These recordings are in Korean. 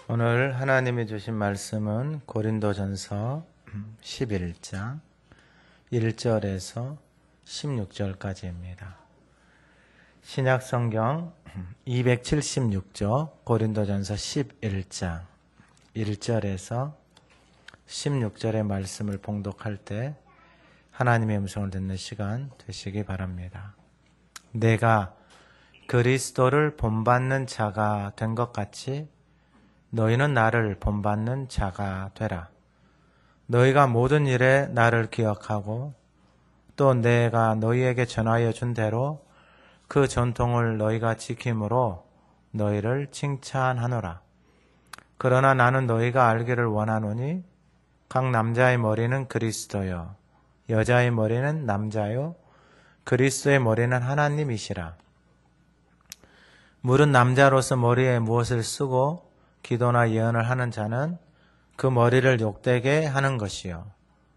오늘 하나님이 주신 말씀은 고린도전서 11장 1절에서 16절까지입니다. 신약성경 276조 고린도전서 11장 1절에서 16절의 말씀을 봉독할 때 하나님의 음성을 듣는 시간 되시기 바랍니다. 내가 그리스도를 본받는 자가 된 것 같이 너희는 나를 본받는 자가 되라. 너희가 모든 일에 나를 기억하고 또 내가 너희에게 전하여 준 대로 그 전통을 너희가 지킴으로 너희를 칭찬하노라. 그러나 나는 너희가 알기를 원하노니 각 남자의 머리는 그리스도요 여자의 머리는 남자요 그리스도의 머리는 하나님이시라. 물은 남자로서 머리에 무엇을 쓰고 기도나 예언을 하는 자는 그 머리를 욕되게 하는 것이요.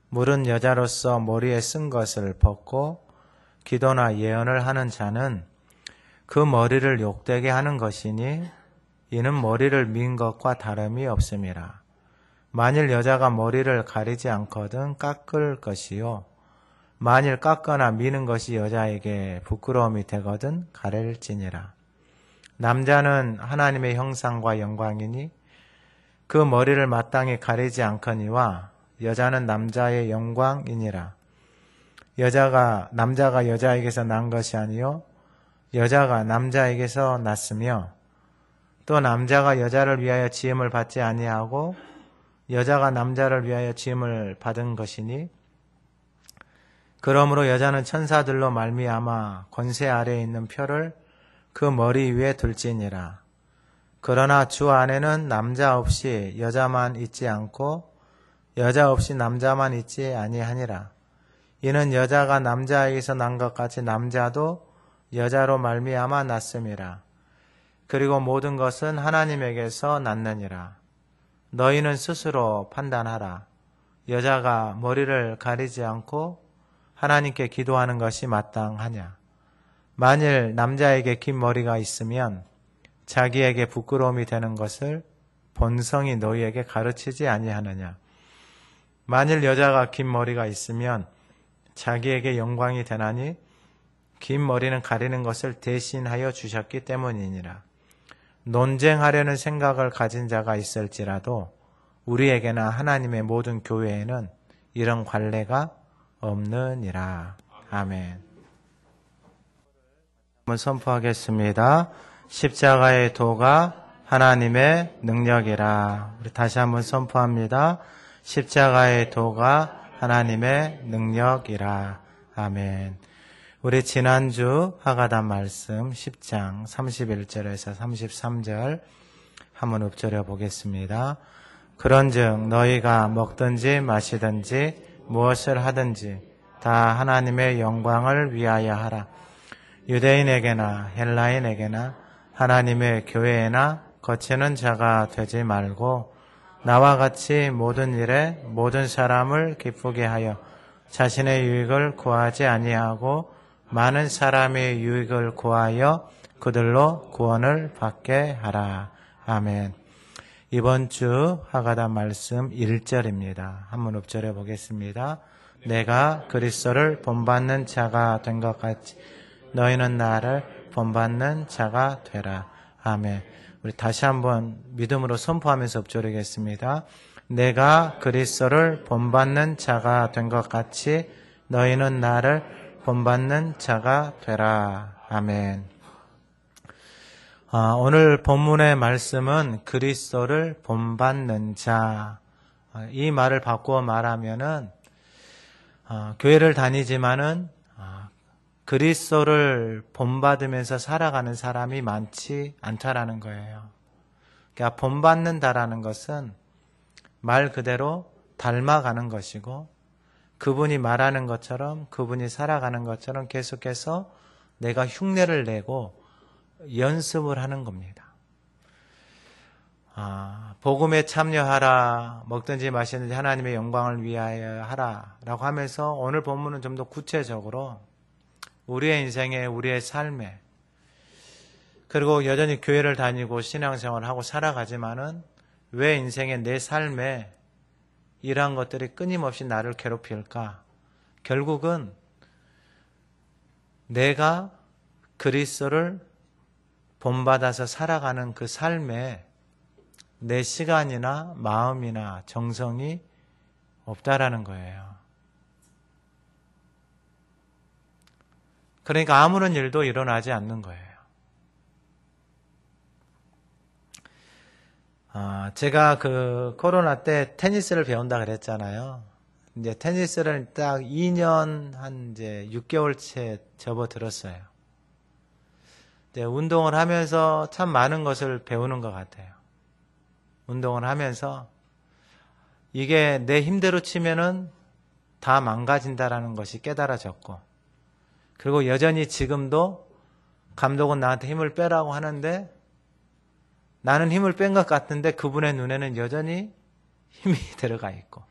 물은 여자로서 머리에 쓴 것을 벗고 기도나 예언을 하는 자는 그 머리를 욕되게 하는 것이니 이는 머리를 민 것과 다름이 없음이라. 만일 여자가 머리를 가리지 않거든 깎을 것이요. 만일 깎거나 미는 것이 여자에게 부끄러움이 되거든 가릴지니라. 남자는 하나님의 형상과 영광이니 그 머리를 마땅히 가리지 않거니와 여자는 남자의 영광이니라. 남자가 여자에게서 난 것이 아니요 여자가 남자에게서 났으며 또 남자가 여자를 위하여 지음을 받지 아니하고 여자가 남자를 위하여 지음을 받은 것이니 그러므로 여자는 천사들로 말미암아 권세 아래에 있는 표를 그 머리 위에 둘지니라. 그러나 주 안에는 남자 없이 여자만 있지 않고 여자 없이 남자만 있지 아니하니라. 이는 여자가 남자에게서 난 것 같이 남자도 여자로 말미암아 났음이라. 그리고 모든 것은 하나님에게서 났느니라. 너희는 스스로 판단하라. 여자가 머리를 가리지 않고 하나님께 기도하는 것이 마땅하냐. 만일 남자에게 긴 머리가 있으면 자기에게 부끄러움이 되는 것을 본성이 너희에게 가르치지 아니하느냐. 만일 여자가 긴 머리가 있으면 자기에게 영광이 되나니 긴 머리는 가리는 것을 대신하여 주셨기 때문이니라. 논쟁하려는 생각을 가진 자가 있을지라도 우리에게나 하나님의 모든 교회에는 이런 관례가 없느니라. 아멘. 한번 선포하겠습니다. 십자가의 도가 하나님의 능력이라. 우리 다시 한번 선포합니다. 십자가의 도가 하나님의 능력이라. 아멘. 우리 지난주 하가단 말씀 10장 31절에서 33절 한번 읊조려 보겠습니다. 그런즉 너희가 먹든지 마시든지 무엇을 하든지 다 하나님의 영광을 위하여 하라. 유대인에게나 헬라인에게나 하나님의 교회에나 거치는 자가 되지 말고 나와 같이 모든 일에 모든 사람을 기쁘게 하여 자신의 유익을 구하지 아니하고 많은 사람의 유익을 구하여 그들로 구원을 받게 하라. 아멘. 이번 주 하가단 말씀 1절입니다. 한번 읊조려 보겠습니다. 내가 그리스도를 본받는 자가 된 것 같이 너희는 나를 본받는 자가 되라. 아멘. 우리 다시 한번 믿음으로 선포하면서 읊조리겠습니다. 내가 그리스도를 본받는 자가 된 것 같이 너희는 나를 본받는 자가 되라. 아멘. 오늘 본문의 말씀은 그리스도를 본받는 자. 이 말을 바꾸어 말하면은 교회를 다니지만은 그리스도를 본받으면서 살아가는 사람이 많지 않다라는 거예요. 그러니까 본받는다라는 것은 말 그대로 닮아가는 것이고 그분이 말하는 것처럼 그분이 살아가는 것처럼 계속해서 내가 흉내를 내고 연습을 하는 겁니다. 복음에 참여하라, 먹든지 마시든지 하나님의 영광을 위하여 하라 라고 하면서 오늘 본문은 좀 더 구체적으로 우리의 인생에 우리의 삶에 그리고 여전히 교회를 다니고 신앙생활을 하고 살아가지만은 왜 인생에 내 삶에 이러한 것들이 끊임없이 나를 괴롭힐까? 결국은 내가 그리스도를 본받아서 살아가는 그 삶에 내 시간이나 마음이나 정성이 없다라는 거예요. 그러니까 아무런 일도 일어나지 않는 거예요. 제가 그 코로나 때 테니스를 배운다 그랬잖아요. 이제 테니스를 딱 2년 한 이제 6개월째 접어들었어요. 이제 운동을 하면서 참 많은 것을 배우는 것 같아요. 운동을 하면서 이게 내 힘대로 치면은 다 망가진다라는 것이 깨달아졌고, 그리고 여전히 지금도 감독은 나한테 힘을 빼라고 하는데 나는 힘을 뺀 것 같은데 그분의 눈에는 여전히 힘이 들어가 있고,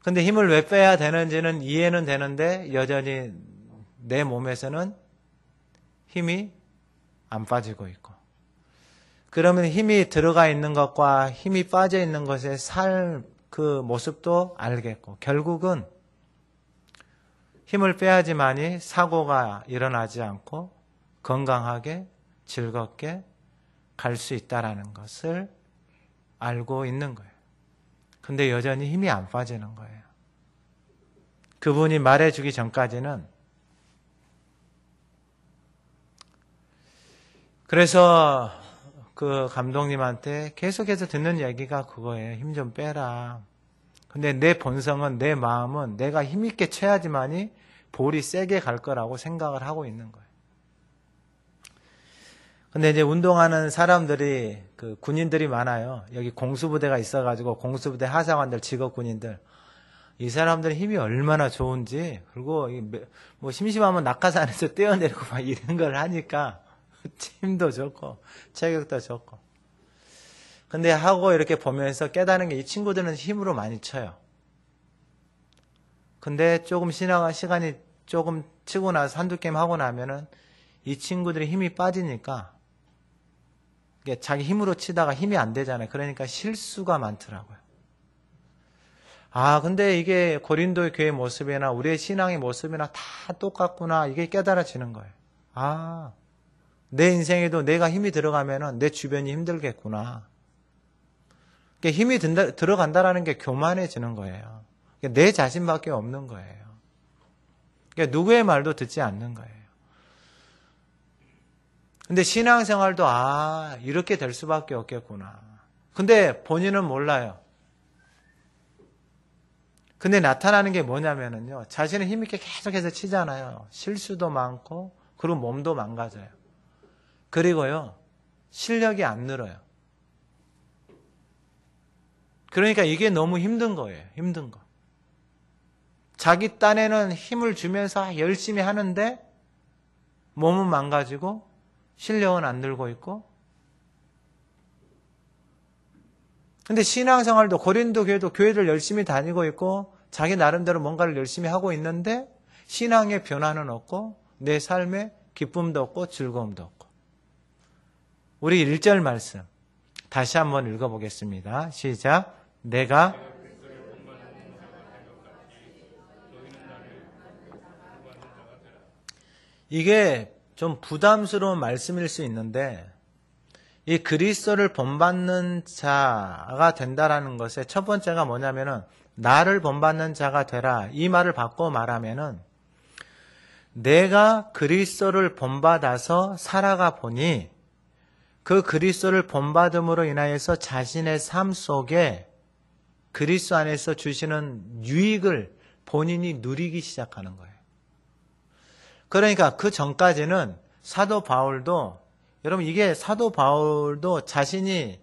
근데 힘을 왜 빼야 되는지는 이해는 되는데 여전히 내 몸에서는 힘이 안 빠지고 있고, 그러면 힘이 들어가 있는 것과 힘이 빠져 있는 것의 그 모습도 알겠고, 결국은 힘을 빼야지만이 사고가 일어나지 않고 건강하게 즐겁게 갈 수 있다라는 것을 알고 있는 거예요. 근데 여전히 힘이 안 빠지는 거예요. 그분이 말해주기 전까지는. 그래서 그 감독님한테 계속해서 듣는 얘기가 그거예요. 힘 좀 빼라. 근데 내 본성은, 내 마음은 내가 힘있게 쳐야지만이 볼이 세게 갈 거라고 생각을 하고 있는 거예요. 근데 이제 운동하는 사람들이, 그 군인들이 많아요. 여기 공수부대가 있어가지고 공수부대 하사관들, 직업 군인들. 이 사람들은 힘이 얼마나 좋은지, 그리고 뭐 심심하면 낙하산에서 뛰어내리고 막 이런 걸 하니까 힘도 좋고 체격도 좋고. 근데 하고 이렇게 보면서 깨닫는 게 이 친구들은 힘으로 많이 쳐요. 근데 조금 시간이 조금 치고 나서 한두 게임 하고 나면은 이 친구들이 힘이 빠지니까 이게 자기 힘으로 치다가 힘이 안 되잖아요. 그러니까 실수가 많더라고요. 근데 이게 고린도 교회 모습이나 우리의 신앙의 모습이나 다 똑같구나. 이게 깨달아지는 거예요. 내 인생에도 내가 힘이 들어가면은 내 주변이 힘들겠구나. 힘이 들어간다라는 게 교만해지는 거예요. 내 자신밖에 없는 거예요. 누구의 말도 듣지 않는 거예요. 근데 신앙생활도 이렇게 될 수밖에 없겠구나. 근데 본인은 몰라요. 근데 나타나는 게 뭐냐면은요, 자신은 힘있게 계속해서 치잖아요. 실수도 많고, 그리고 몸도 망가져요. 그리고요, 실력이 안 늘어요. 그러니까 이게 너무 힘든 거예요. 힘든 거. 자기 딴에는 힘을 주면서 열심히 하는데 몸은 망가지고 실력은 안 늘고 있고. 근데 신앙생활도 고린도 교회도 교회를 열심히 다니고 있고 자기 나름대로 뭔가를 열심히 하고 있는데 신앙의 변화는 없고 내 삶에 기쁨도 없고 즐거움도 없고. 우리 1절 말씀 다시 한번 읽어보겠습니다. 시작. 내가 이게 좀 부담스러운 말씀일 수 있는데 이 그리스도를 본받는 자가 된다라는 것의 첫 번째가 뭐냐면은 나를 본받는 자가 되라. 이 말을 바꿔 말하면은 내가 그리스도를 본받아서 살아가 보니 그 그리스도를 본받음으로 인하여서 자신의 삶 속에 그리스도 안에서 주시는 유익을 본인이 누리기 시작하는 거예요. 그러니까 그 전까지는 사도 바울도, 여러분 이게 사도 바울도 자신이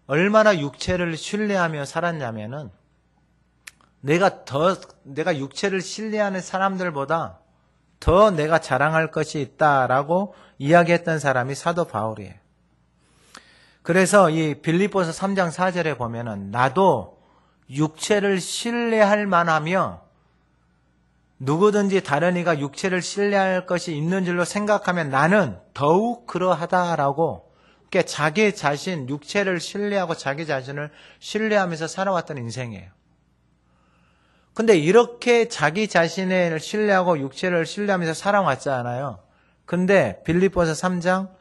얼마나 육체를 신뢰하며 살았냐면은 내가 육체를 신뢰하는 사람들보다 더 내가 자랑할 것이 있다라고 이야기했던 사람이 사도 바울이에요. 그래서 이 빌립보서 3장 4절에 보면은 나도 육체를 신뢰할 만하며 누구든지 다른 이가 육체를 신뢰할 것이 있는 줄로 생각하면 나는 더욱 그러하다라고 그러니까 자기 자신, 육체를 신뢰하고 자기 자신을 신뢰하면서 살아왔던 인생이에요. 근데 이렇게 자기 자신을 신뢰하고 육체를 신뢰하면서 살아왔잖아요. 근데 빌립보서 3장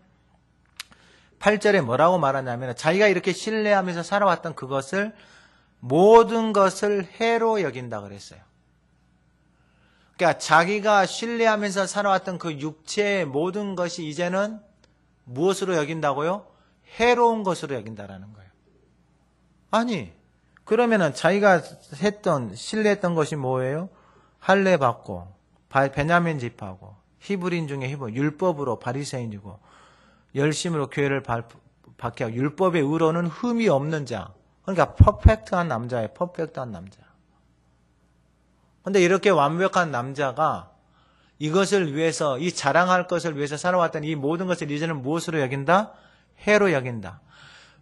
8절에 뭐라고 말하냐면 자기가 이렇게 신뢰하면서 살아왔던 그것을 모든 것을 해로 여긴다 그랬어요. 그러니까 자기가 신뢰하면서 살아왔던 그 육체의 모든 것이 이제는 무엇으로 여긴다고요? 해로운 것으로 여긴다라는 거예요. 아니, 그러면은 자기가 신뢰했던 것이 뭐예요? 할례 받고, 베냐민 집하고, 히브리인 중에 율법으로 바리새인이고, 열심으로 교회를 받게 하고, 율법의 의로는 흠이 없는 자. 그러니까 퍼펙트한 남자예요. 퍼펙트한 남자. 근데 이렇게 완벽한 남자가 이것을 위해서, 이 자랑할 것을 위해서 살아왔던 이 모든 것을 이제는 무엇으로 여긴다? 해로 여긴다.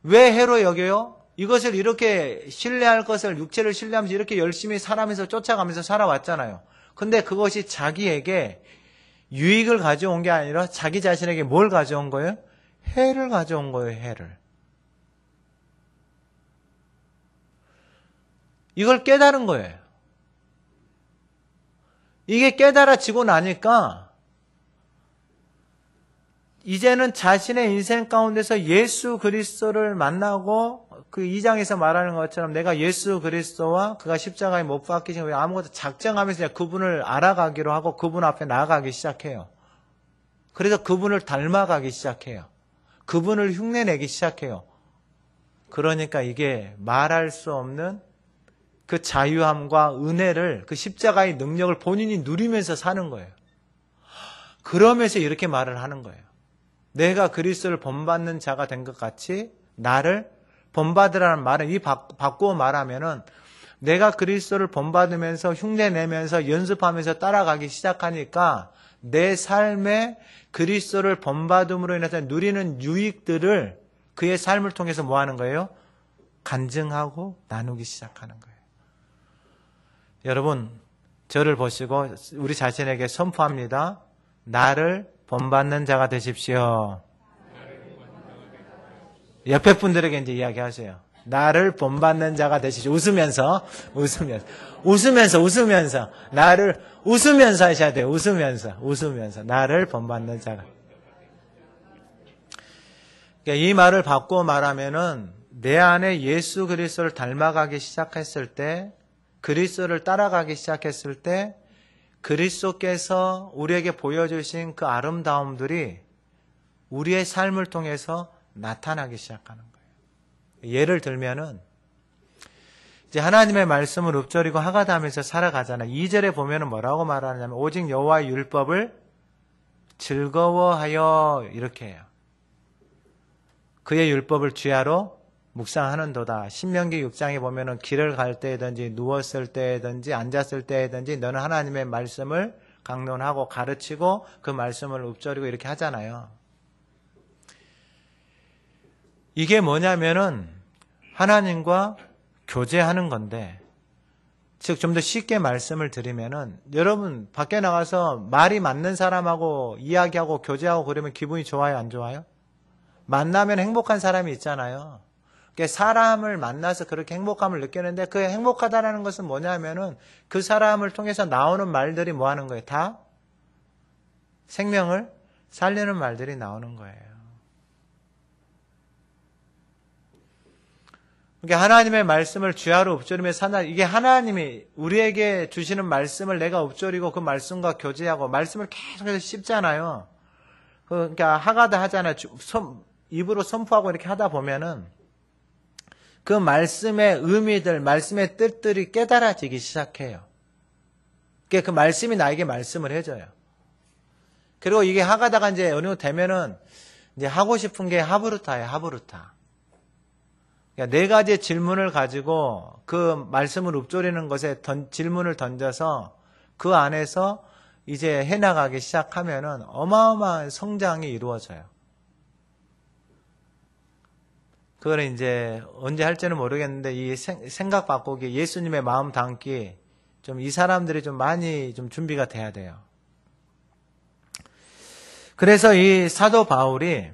왜 해로 여겨요? 이것을 이렇게 신뢰할 것을, 육체를 신뢰하면서 이렇게 열심히 살아가면서 쫓아가면서 살아왔잖아요. 근데 그것이 자기에게 유익을 가져온 게 아니라 자기 자신에게 뭘 가져온 거예요? 해를 가져온 거예요, 해를. 이걸 깨달은 거예요. 이게 깨달아지고 나니까 이제는 자신의 인생 가운데서 예수 그리스도를 만나고 그 2장에서 말하는 것처럼 내가 예수 그리스도와 그가 십자가에 못 박히신 거 아무것도 작정하면서 그분을 알아가기로 하고 그분 앞에 나아가기 시작해요. 그래서 그분을 닮아가기 시작해요. 그분을 흉내내기 시작해요. 그러니까 이게 말할 수 없는 그 자유함과 은혜를, 그 십자가의 능력을 본인이 누리면서 사는 거예요. 그러면서 이렇게 말을 하는 거예요. 내가 그리스도를 본받는 자가 된 것 같이 나를 본받으라는 말은, 이 바꾸어 말하면은 내가 그리스도를 본받으면서 흉내내면서 연습하면서 따라가기 시작하니까 내 삶에 그리스도를 본받음으로 인해서 누리는 유익들을 그의 삶을 통해서 뭐 하는 거예요? 간증하고 나누기 시작하는 거예요. 여러분, 저를 보시고 우리 자신에게 선포합니다. 나를 본받는 자가 되십시오. 옆에 분들에게 이제 이야기하세요. 나를 본받는 자가 되십시오. 웃으면서. 나를 웃으면서 하셔야 돼요. 웃으면서. 나를 본받는 자가. 그러니까 이 말을 바꾸어 말하면은 내 안에 예수 그리스도를 닮아가기 시작했을 때, 그리스도를 따라가기 시작했을 때 그리스도께서 우리에게 보여주신 그 아름다움들이 우리의 삶을 통해서 나타나기 시작하는 거예요. 예를 들면은 이제 하나님의 말씀을 읊조리고 하가다하면서 살아가잖아요. 2절에 보면은 뭐라고 말하냐면 오직 여호와의 율법을 즐거워하여 이렇게 해요. 그의 율법을 주야로 묵상하는도다. 신명기 6장에 보면은 길을 갈 때든지 누웠을 때든지 앉았을 때든지 너는 하나님의 말씀을 강론하고 가르치고 그 말씀을 읊조리고 이렇게 하잖아요. 이게 뭐냐면은 하나님과 교제하는 건데, 즉 좀 더 쉽게 말씀을 드리면은 여러분 밖에 나가서 말이 맞는 사람하고 이야기하고 교제하고 그러면 기분이 좋아요, 안 좋아요? 만나면 행복한 사람이 있잖아요. 사람을 만나서 그렇게 행복함을 느끼는데 그 행복하다라는 것은 뭐냐면은 그 사람을 통해서 나오는 말들이 뭐 하는 거예요? 다 생명을 살리는 말들이 나오는 거예요. 그러니까 하나님의 말씀을 주야로 읊조리며 산다. 이게 하나님이 우리에게 주시는 말씀을 내가 읊조리고 그 말씀과 교제하고 말씀을 계속해서 씹잖아요. 그러니까 하가다 하잖아요. 입으로 선포하고 이렇게 하다 보면은 그 말씀의 의미들, 말씀의 뜻들이 깨달아지기 시작해요. 그러니까 그 말씀이 나에게 말씀을 해줘요. 그리고 이게 하가다가 이제 어느 정도 되면은 이제 하고 싶은 게 하브루타예요, 하브루타. 그러니까 네 가지의 질문을 가지고 그 말씀을 읊조리는 것에 질문을 던져서 그 안에서 이제 해나가기 시작하면은 어마어마한 성장이 이루어져요. 그걸 이제 언제 할지는 모르겠는데 이 생각 바꾸기, 예수님의 마음 담기 좀 이 사람들이 좀 많이 좀 준비가 돼야 돼요. 그래서 이 사도 바울이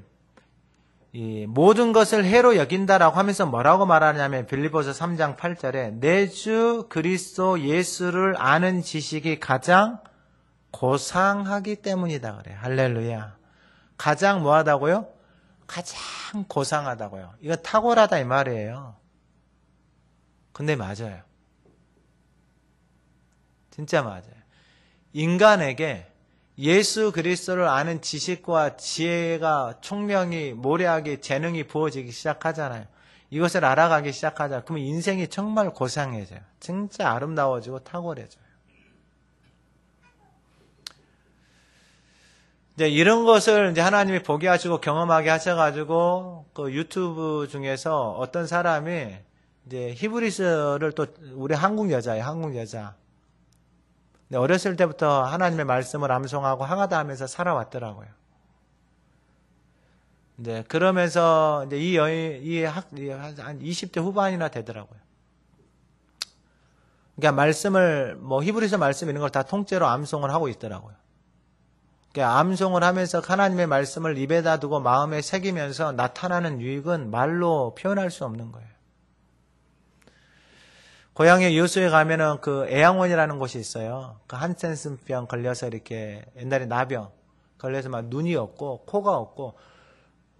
이 모든 것을 해로 여긴다라고 하면서 뭐라고 말하냐면 빌립보서 3장 8절에 내 주 그리스도 예수를 아는 지식이 가장 고상하기 때문이다 그래요. 할렐루야. 가장 뭐하다고요? 가장 고상하다고요. 이거 탁월하다 이 말이에요. 근데 맞아요. 진짜 맞아요. 인간에게 예수 그리스도를 아는 지식과 지혜가 총명이 모래하게 재능이 부어지기 시작하잖아요. 이것을 알아가기 시작하자. 그러면 인생이 정말 고상해져요. 진짜 아름다워지고 탁월해져요. 이제 이런 것을 이제 하나님이 보게 하시고 경험하게 하셔가지고 그 유튜브 중에서 어떤 사람이 이제 히브리서를 또 우리 한국 여자예요. 한국 여자. 어렸을 때부터 하나님의 말씀을 암송하고 항하다 하면서 살아왔더라고요. 이제 그러면서 이제 이 여인, 한 20대 후반이나 되더라고요. 그러니까 말씀을, 히브리서 말씀 이런 걸 다 통째로 암송을 하고 있더라고요. 그러니까 암송을 하면서 하나님의 말씀을 입에다 두고 마음에 새기면서 나타나는 유익은 말로 표현할 수 없는 거예요. 고향에 여수에 가면은 그 애양원이라는 곳이 있어요. 그 한센스병 걸려서 이렇게 옛날에 나병 걸려서 막 눈이 없고 코가 없고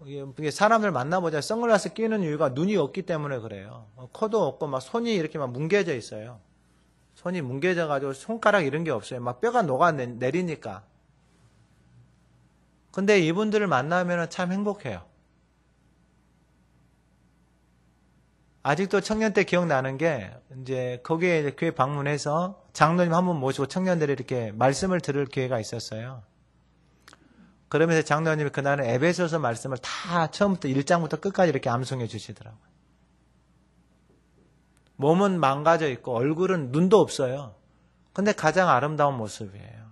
이게 사람들 만나보자 선글라스 끼는 이유가 눈이 없기 때문에 그래요. 코도 없고 막 손이 이렇게 막 뭉개져 있어요. 손이 뭉개져 가지고 손가락 이런 게 없어요. 막 뼈가 녹아 내리니까. 근데 이분들을 만나면은 참 행복해요. 아직도 청년 때 기억나는 게, 이제, 거기에 이제 교회 방문해서 장로님 한 분 모시고 청년들이 이렇게 말씀을 들을 기회가 있었어요. 그러면서 장로님이 그날은 에베소서 말씀을 다 처음부터 1장부터 끝까지 이렇게 암송해 주시더라고요. 몸은 망가져 있고 얼굴은 눈도 없어요. 근데 가장 아름다운 모습이에요.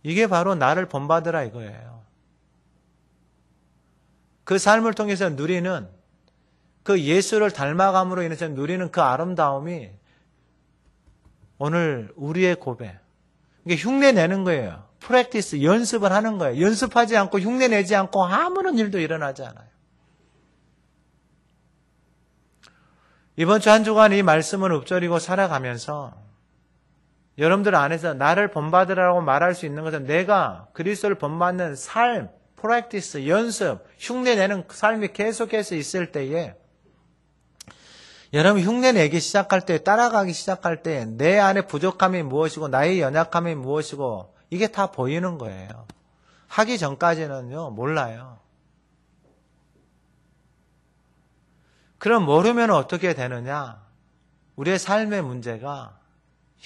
이게 바로 나를 본받으라 이거예요. 그 삶을 통해서 누리는 그 예수를 닮아감으로 인해서 누리는 그 아름다움이 오늘 우리의 고백. 이게 흉내 내는 거예요. 프랙티스, 연습을 하는 거예요. 연습하지 않고 흉내 내지 않고 아무런 일도 일어나지 않아요. 이번 주 한 주간 이 말씀을 읊조리고 살아가면서 여러분들 안에서 나를 본받으라고 말할 수 있는 것은 내가 그리스도를 본받는 삶, 프랙티스, 연습, 흉내 내는 삶이 계속해서 있을 때에 여러분 흉내내기 시작할 때, 따라가기 시작할 때 내 안에 부족함이 무엇이고 나의 연약함이 무엇이고 이게 다 보이는 거예요. 하기 전까지는요 몰라요. 그럼 모르면 어떻게 되느냐? 우리의 삶의 문제가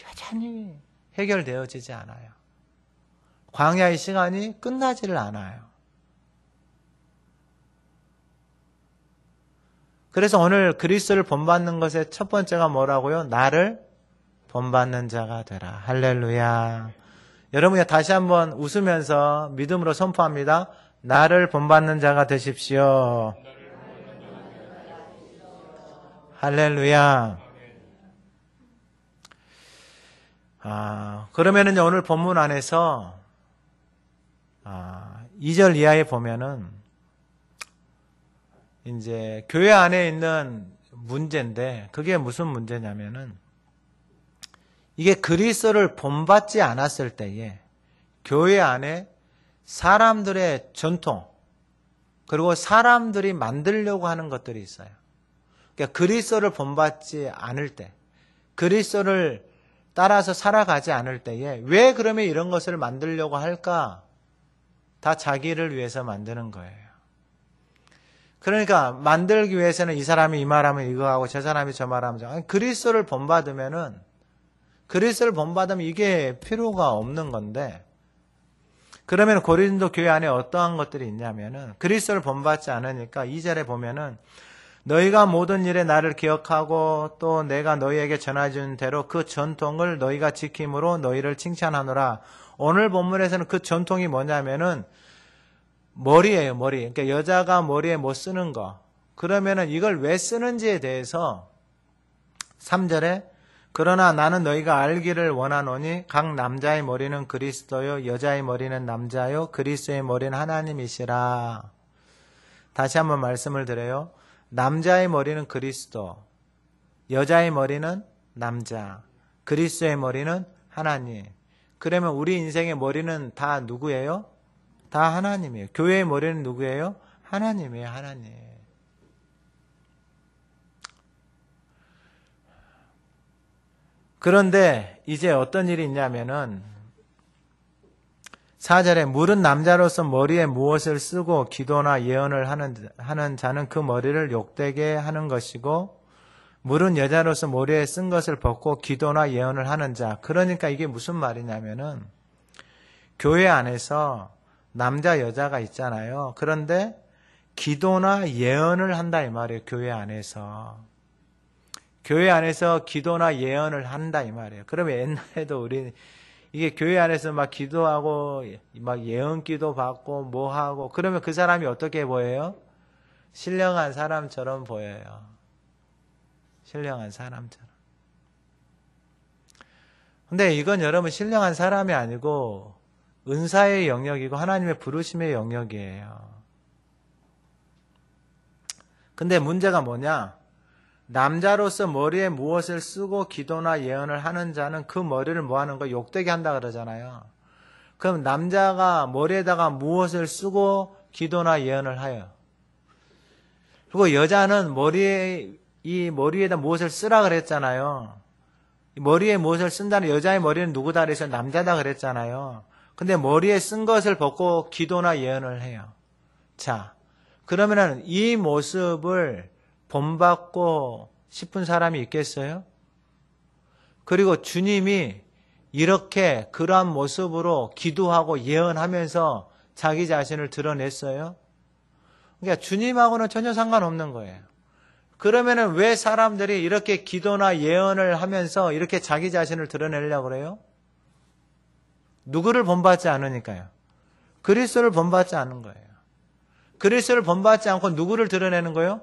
여전히 해결되어지지 않아요. 광야의 시간이 끝나지를 않아요. 그래서 오늘 그리스도를 본받는 것의 첫 번째가 뭐라고요? 나를 본받는 자가 되라. 할렐루야. 여러분이 다시 한번 웃으면서 믿음으로 선포합니다. 나를 본받는 자가 되십시오. 할렐루야. 그러면은 오늘 본문 안에서 2절 이하에 보면은 이제 교회 안에 있는 문제인데 그게 무슨 문제냐면은 이게 그리스도를 본받지 않았을 때에 교회 안에 사람들의 전통 그리고 사람들이 만들려고 하는 것들이 있어요. 그러니까 그리스도를 본받지 않을 때 그리스도를 따라서 살아가지 않을 때에 왜 그러면 이런 것을 만들려고 할까? 다 자기를 위해서 만드는 거예요. 그러니까 만들기 위해서는 이 사람이 이 말하면 이거 하고 저 사람이 저 말하면 저. 아니, 그리스도를 본받으면 이게 필요가 없는 건데 그러면 고린도 교회 안에 어떠한 것들이 있냐면은 그리스도를 본받지 않으니까 2절에 보면은 너희가 모든 일에 나를 기억하고 또 내가 너희에게 전해준 대로 그 전통을 너희가 지킴으로 너희를 칭찬하노라. 오늘 본문에서는 그 전통이 뭐냐면은 머리예요, 머리. 그러니까 여자가 머리에 뭐 쓰는 거. 그러면은 이걸 왜 쓰는지에 대해서 3절에 그러나 나는 너희가 알기를 원하노니 각 남자의 머리는 그리스도요 여자의 머리는 남자요 그리스도의 머리는 하나님이시라. 다시 한번 말씀을 드려요. 남자의 머리는 그리스도, 여자의 머리는 남자, 그리스도의 머리는 하나님. 그러면 우리 인생의 머리는 다 누구예요? 다 하나님이에요. 교회의 머리는 누구예요? 하나님이에요. 하나님. 그런데 이제 어떤 일이 있냐면은 4절에 물은 남자로서 머리에 무엇을 쓰고 기도나 예언을 하는 자는 그 머리를 욕되게 하는 것이고, 물은 여자로서 머리에 쓴 것을 벗고 기도나 예언을 하는 자. 그러니까 이게 무슨 말이냐면은 교회 안에서 남자 여자가 있잖아요. 그런데 기도나 예언을 한다 이 말이에요. 교회 안에서 기도나 예언을 한다 이 말이에요. 그러면 옛날에도 우리 이게 교회 안에서 막 기도하고 막 예언 기도 받고 뭐 하고 그러면 그 사람이 어떻게 보여요? 신령한 사람처럼 보여요. 신령한 사람처럼. 근데 이건 여러분 신령한 사람이 아니고 은사의 영역이고 하나님의 부르심의 영역이에요. 근데 문제가 뭐냐? 남자로서 머리에 무엇을 쓰고 기도나 예언을 하는 자는 그 머리를 뭐 하는 거? 욕되게 한다 그러잖아요. 그럼 남자가 머리에다가 무엇을 쓰고 기도나 예언을 해요. 그리고 여자는 머리에다 무엇을 쓰라 그랬잖아요. 머리에 무엇을 쓴다는 여자의 머리는 누구다 그래서 남자다 그랬잖아요. 근데 머리에 쓴 것을 벗고 기도나 예언을 해요. 자, 그러면은 이 모습을 본받고 싶은 사람이 있겠어요? 그리고 주님이 이렇게 그러한 모습으로 기도하고 예언하면서 자기 자신을 드러냈어요? 그러니까 주님하고는 전혀 상관없는 거예요. 그러면은 왜 사람들이 이렇게 기도나 예언을 하면서 이렇게 자기 자신을 드러내려고 그래요? 누구를 본받지 않으니까요. 그리스도를 본받지 않은 거예요. 그리스도를 본받지 않고 누구를 드러내는 거예요?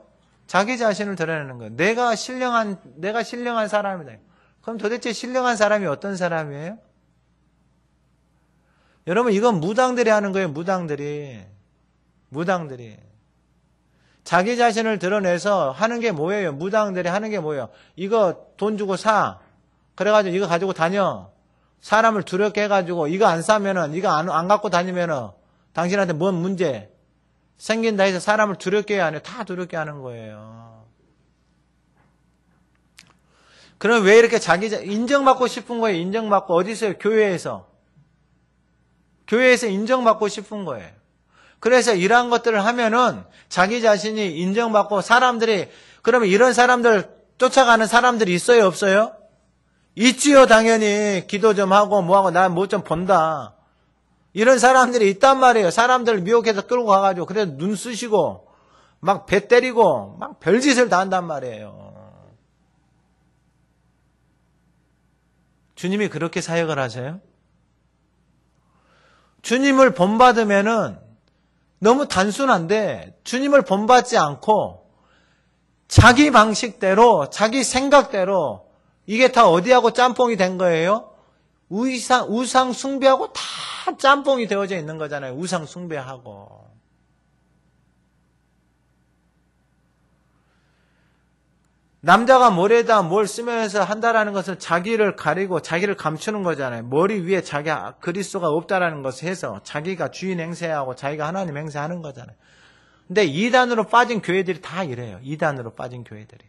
자기 자신을 드러내는 거예요. 내가 신령한 사람이다. 그럼 도대체 신령한 사람이 어떤 사람이에요? 여러분 이건 무당들이 하는 거예요. 무당들이. 자기 자신을 드러내서 하는 게 뭐예요? 무당들이 하는 게 뭐예요? 이거 돈 주고 사. 그래가지고 이거 가지고 다녀. 사람을 두렵게 해가지고 이거 안 사면은 이거 안 갖고 다니면은 당신한테 뭔 문제 생긴다 해서 사람을 두렵게 하네. 다 두렵게 하는 거예요. 그럼 왜 이렇게 인정받고 싶은 거예요? 인정받고 어디서요? 교회에서 인정받고 싶은 거예요. 그래서 이러한 것들을 하면은 자기 자신이 인정받고 사람들이 그러면 이런 사람들 쫓아가는 사람들이 있어요? 없어요? 있지요. 당연히 기도 좀 하고 뭐하고 나 뭐 좀 본다. 이런 사람들이 있단 말이에요. 사람들을 미혹해서 끌고 가가지고 그래서 눈 쑤시고 막 배 때리고 막 별짓을 다 한단 말이에요. 주님이 그렇게 사역을 하세요? 주님을 본받으면은 너무 단순한데 주님을 본받지 않고 자기 방식대로 자기 생각대로 이게 다 어디하고 짬뽕이 된 거예요? 우상 숭배하고 다 짬뽕이 되어져 있는 거잖아요. 우상 숭배하고. 남자가 머리에다 뭘 쓰면서 한다라는 것은 자기를 가리고 자기를 감추는 거잖아요. 머리 위에 자기 그리스도가 없다라는 것을 해서 자기가 주인 행세하고 자기가 하나님 행세하는 거잖아요. 근데 이단으로 빠진 교회들이 다 이래요. 이단으로 빠진 교회들이.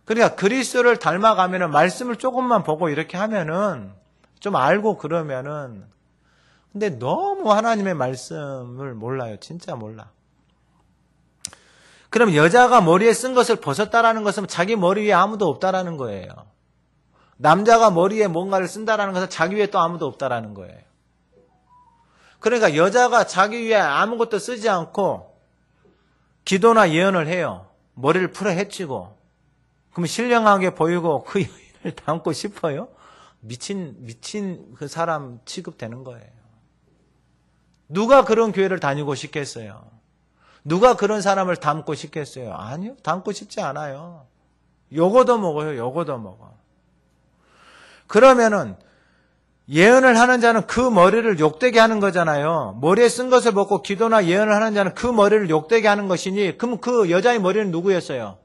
그러니까 그리스도를 닮아가면은 말씀을 조금만 보고 이렇게 하면은 좀 알고 그러면은 근데 너무 하나님의 말씀을 몰라요. 진짜 몰라. 그럼 여자가 머리에 쓴 것을 벗었다라는 것은 자기 머리 위에 아무도 없다라는 거예요. 남자가 머리에 뭔가를 쓴다라는 것은 자기 위에 또 아무도 없다라는 거예요. 그러니까 여자가 자기 위에 아무것도 쓰지 않고 기도나 예언을 해요. 머리를 풀어 헤치고. 그럼 신령하게 보이고 그 여인을 닮고 싶어요? 미친 그 사람 취급되는 거예요. 누가 그런 교회를 다니고 싶겠어요? 누가 그런 사람을 닮고 싶겠어요? 아니요. 닮고 싶지 않아요. 요거도 먹어요. 요거도 먹어. 그러면은 예언을 하는 자는 그 머리를 욕되게 하는 거잖아요. 머리에 쓴 것을 벗고 기도나 예언을 하는 자는 그 머리를 욕되게 하는 것이니, 그럼 그 여자의 머리는 누구였어요?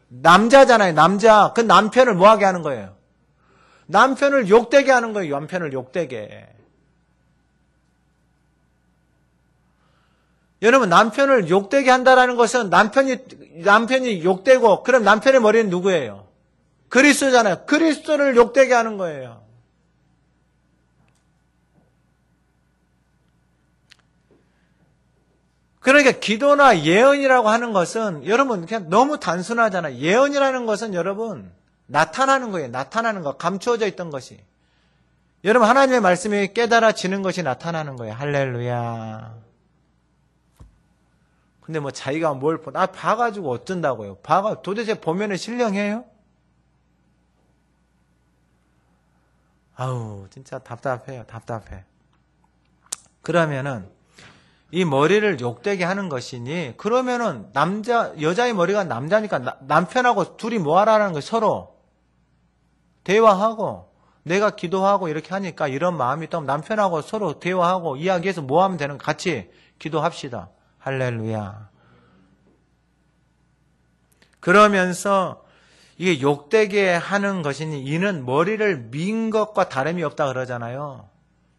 남자잖아요. 남자. 그 남편을 뭐하게 하는 거예요? 남편을 욕되게 하는 거예요. 남편을 욕되게. 여러분, 남편을 욕되게 한다라는 것은 남편이 욕되고, 그럼 남편의 머리는 누구예요? 그리스도잖아요. 그리스도를 욕되게 하는 거예요. 그러니까 기도나 예언이라고 하는 것은 여러분 그냥 너무 단순하잖아요. 예언이라는 것은 여러분 나타나는 거예요. 나타나는 거. 감추어져 있던 것이. 여러분 하나님의 말씀이 깨달아지는 것이 나타나는 거예요. 할렐루야. 근데 뭐 자기가 뭘 봐가지고 어쩐다고요. 도대체 보면은 신령해요? 아우 진짜 답답해요. 답답해. 그러면은 이 머리를 욕되게 하는 것이니, 그러면은 여자의 머리가 남자니까 남편하고 둘이 뭐 하라는 거예요? 서로 대화하고 내가 기도하고 이렇게 하니까 이런 마음이 있다면 남편하고 서로 대화하고 이야기해서 뭐 하면 되는 거예요? 같이 기도합시다. 할렐루야. 그러면서 이게 욕되게 하는 것이니 이는 머리를 민 것과 다름이 없다 그러잖아요.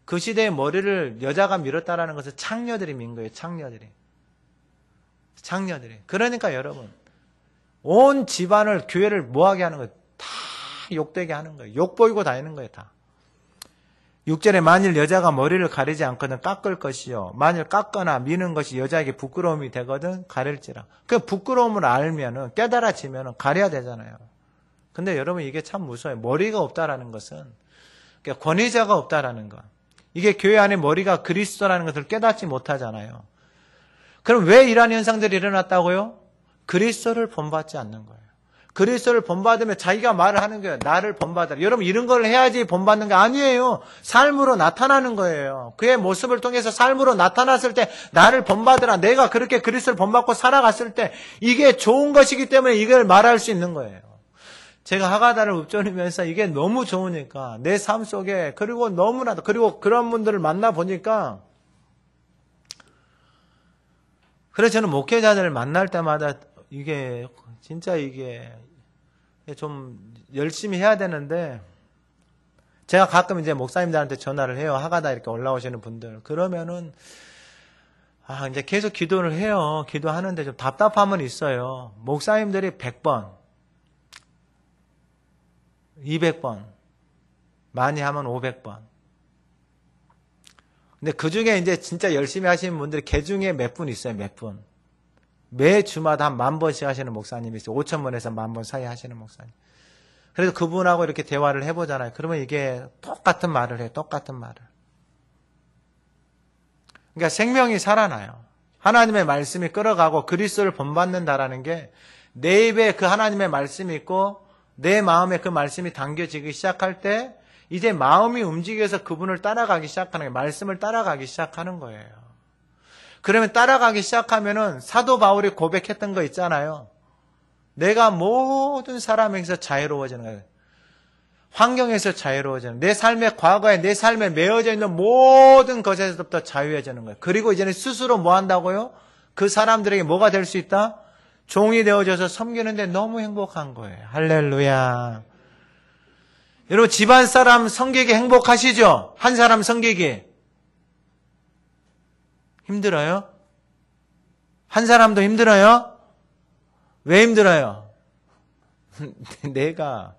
그 시대의 머리를 여자가 밀었다라는 것은 창녀들이 민 거예요. 창녀들이. 그러니까 여러분 온 집안을 교회를 뭐하게 하는 거예요? 다 욕되게 하는 거예요. 욕 보이고 다니는 거예요. 다. 6절에 만일 여자가 머리를 가리지 않거든 깎을 것이요. 만일 깎거나 미는 것이 여자에게 부끄러움이 되거든 가릴지라. 그 부끄러움을 알면은 깨달아지면은 가려야 되잖아요. 근데 여러분 이게 참 무서워요. 머리가 없다라는 것은 그러니까 권위자가 없다라는 것. 이게 교회 안에 머리가 그리스도라는 것을 깨닫지 못하잖아요. 그럼 왜 이러한 현상들이 일어났다고요? 그리스도를 본받지 않는 거예요. 그리스도를 본받으면 자기가 말을 하는 거예요. 나를 본받으라. 여러분 이런 걸 해야지 본받는 게 아니에요. 삶으로 나타나는 거예요. 그의 모습을 통해서 삶으로 나타났을 때 나를 본받으라. 내가 그렇게 그리스도를 본받고 살아갔을 때 이게 좋은 것이기 때문에 이걸 말할 수 있는 거예요. 제가 하가다를 읊조리면서 이게 너무 좋으니까 내 삶 속에 그리고 너무나도 그리고 그런 분들을 만나보니까 그래서 저는 목회자들을 만날 때마다 이게 진짜 이게 좀 열심히 해야 되는데 제가 가끔 이제 목사님들한테 전화를 해요. 하가다 이렇게 올라오시는 분들. 그러면은 이제 계속 기도를 해요. 기도하는데 좀 답답함은 있어요. 목사님들이 100번 200번, 많이 하면 500번. 근데 그 중에 이제 진짜 열심히 하시는 분들이 개 중에 몇 분 있어요, 몇 분. 매 주마다 한 10,000번씩 하시는 목사님이 있어요. 5,000번에서 10,000번 사이 하시는 목사님. 그래서 그분하고 이렇게 대화를 해보잖아요. 그러면 이게 똑같은 말을 해요, 똑같은 말을. 그러니까 생명이 살아나요. 하나님의 말씀이 끌어가고 그리스도를 본받는다라는 게 내 입에 그 하나님의 말씀이 있고 내 마음에 그 말씀이 담겨지기 시작할 때 이제 마음이 움직여서 그분을 따라가기 시작하는 거예요. 말씀을 따라가기 시작하는 거예요. 그러면 따라가기 시작하면은 사도 바울이 고백했던 거 있잖아요. 내가 모든 사람에게서 자유로워지는 거예요. 환경에서 자유로워지는 거예요. 내 삶의 과거에 내 삶에 매어져 있는 모든 것에서부터 자유해지는 거예요. 그리고 이제는 스스로 뭐 한다고요? 그 사람들에게 뭐가 될 수 있다? 종이 되어져서 섬기는데 너무 행복한 거예요. 할렐루야. 여러분 집안 사람 섬기기 행복하시죠? 한 사람 섬기기 힘들어요? 한 사람도 힘들어요? 왜 힘들어요? 내가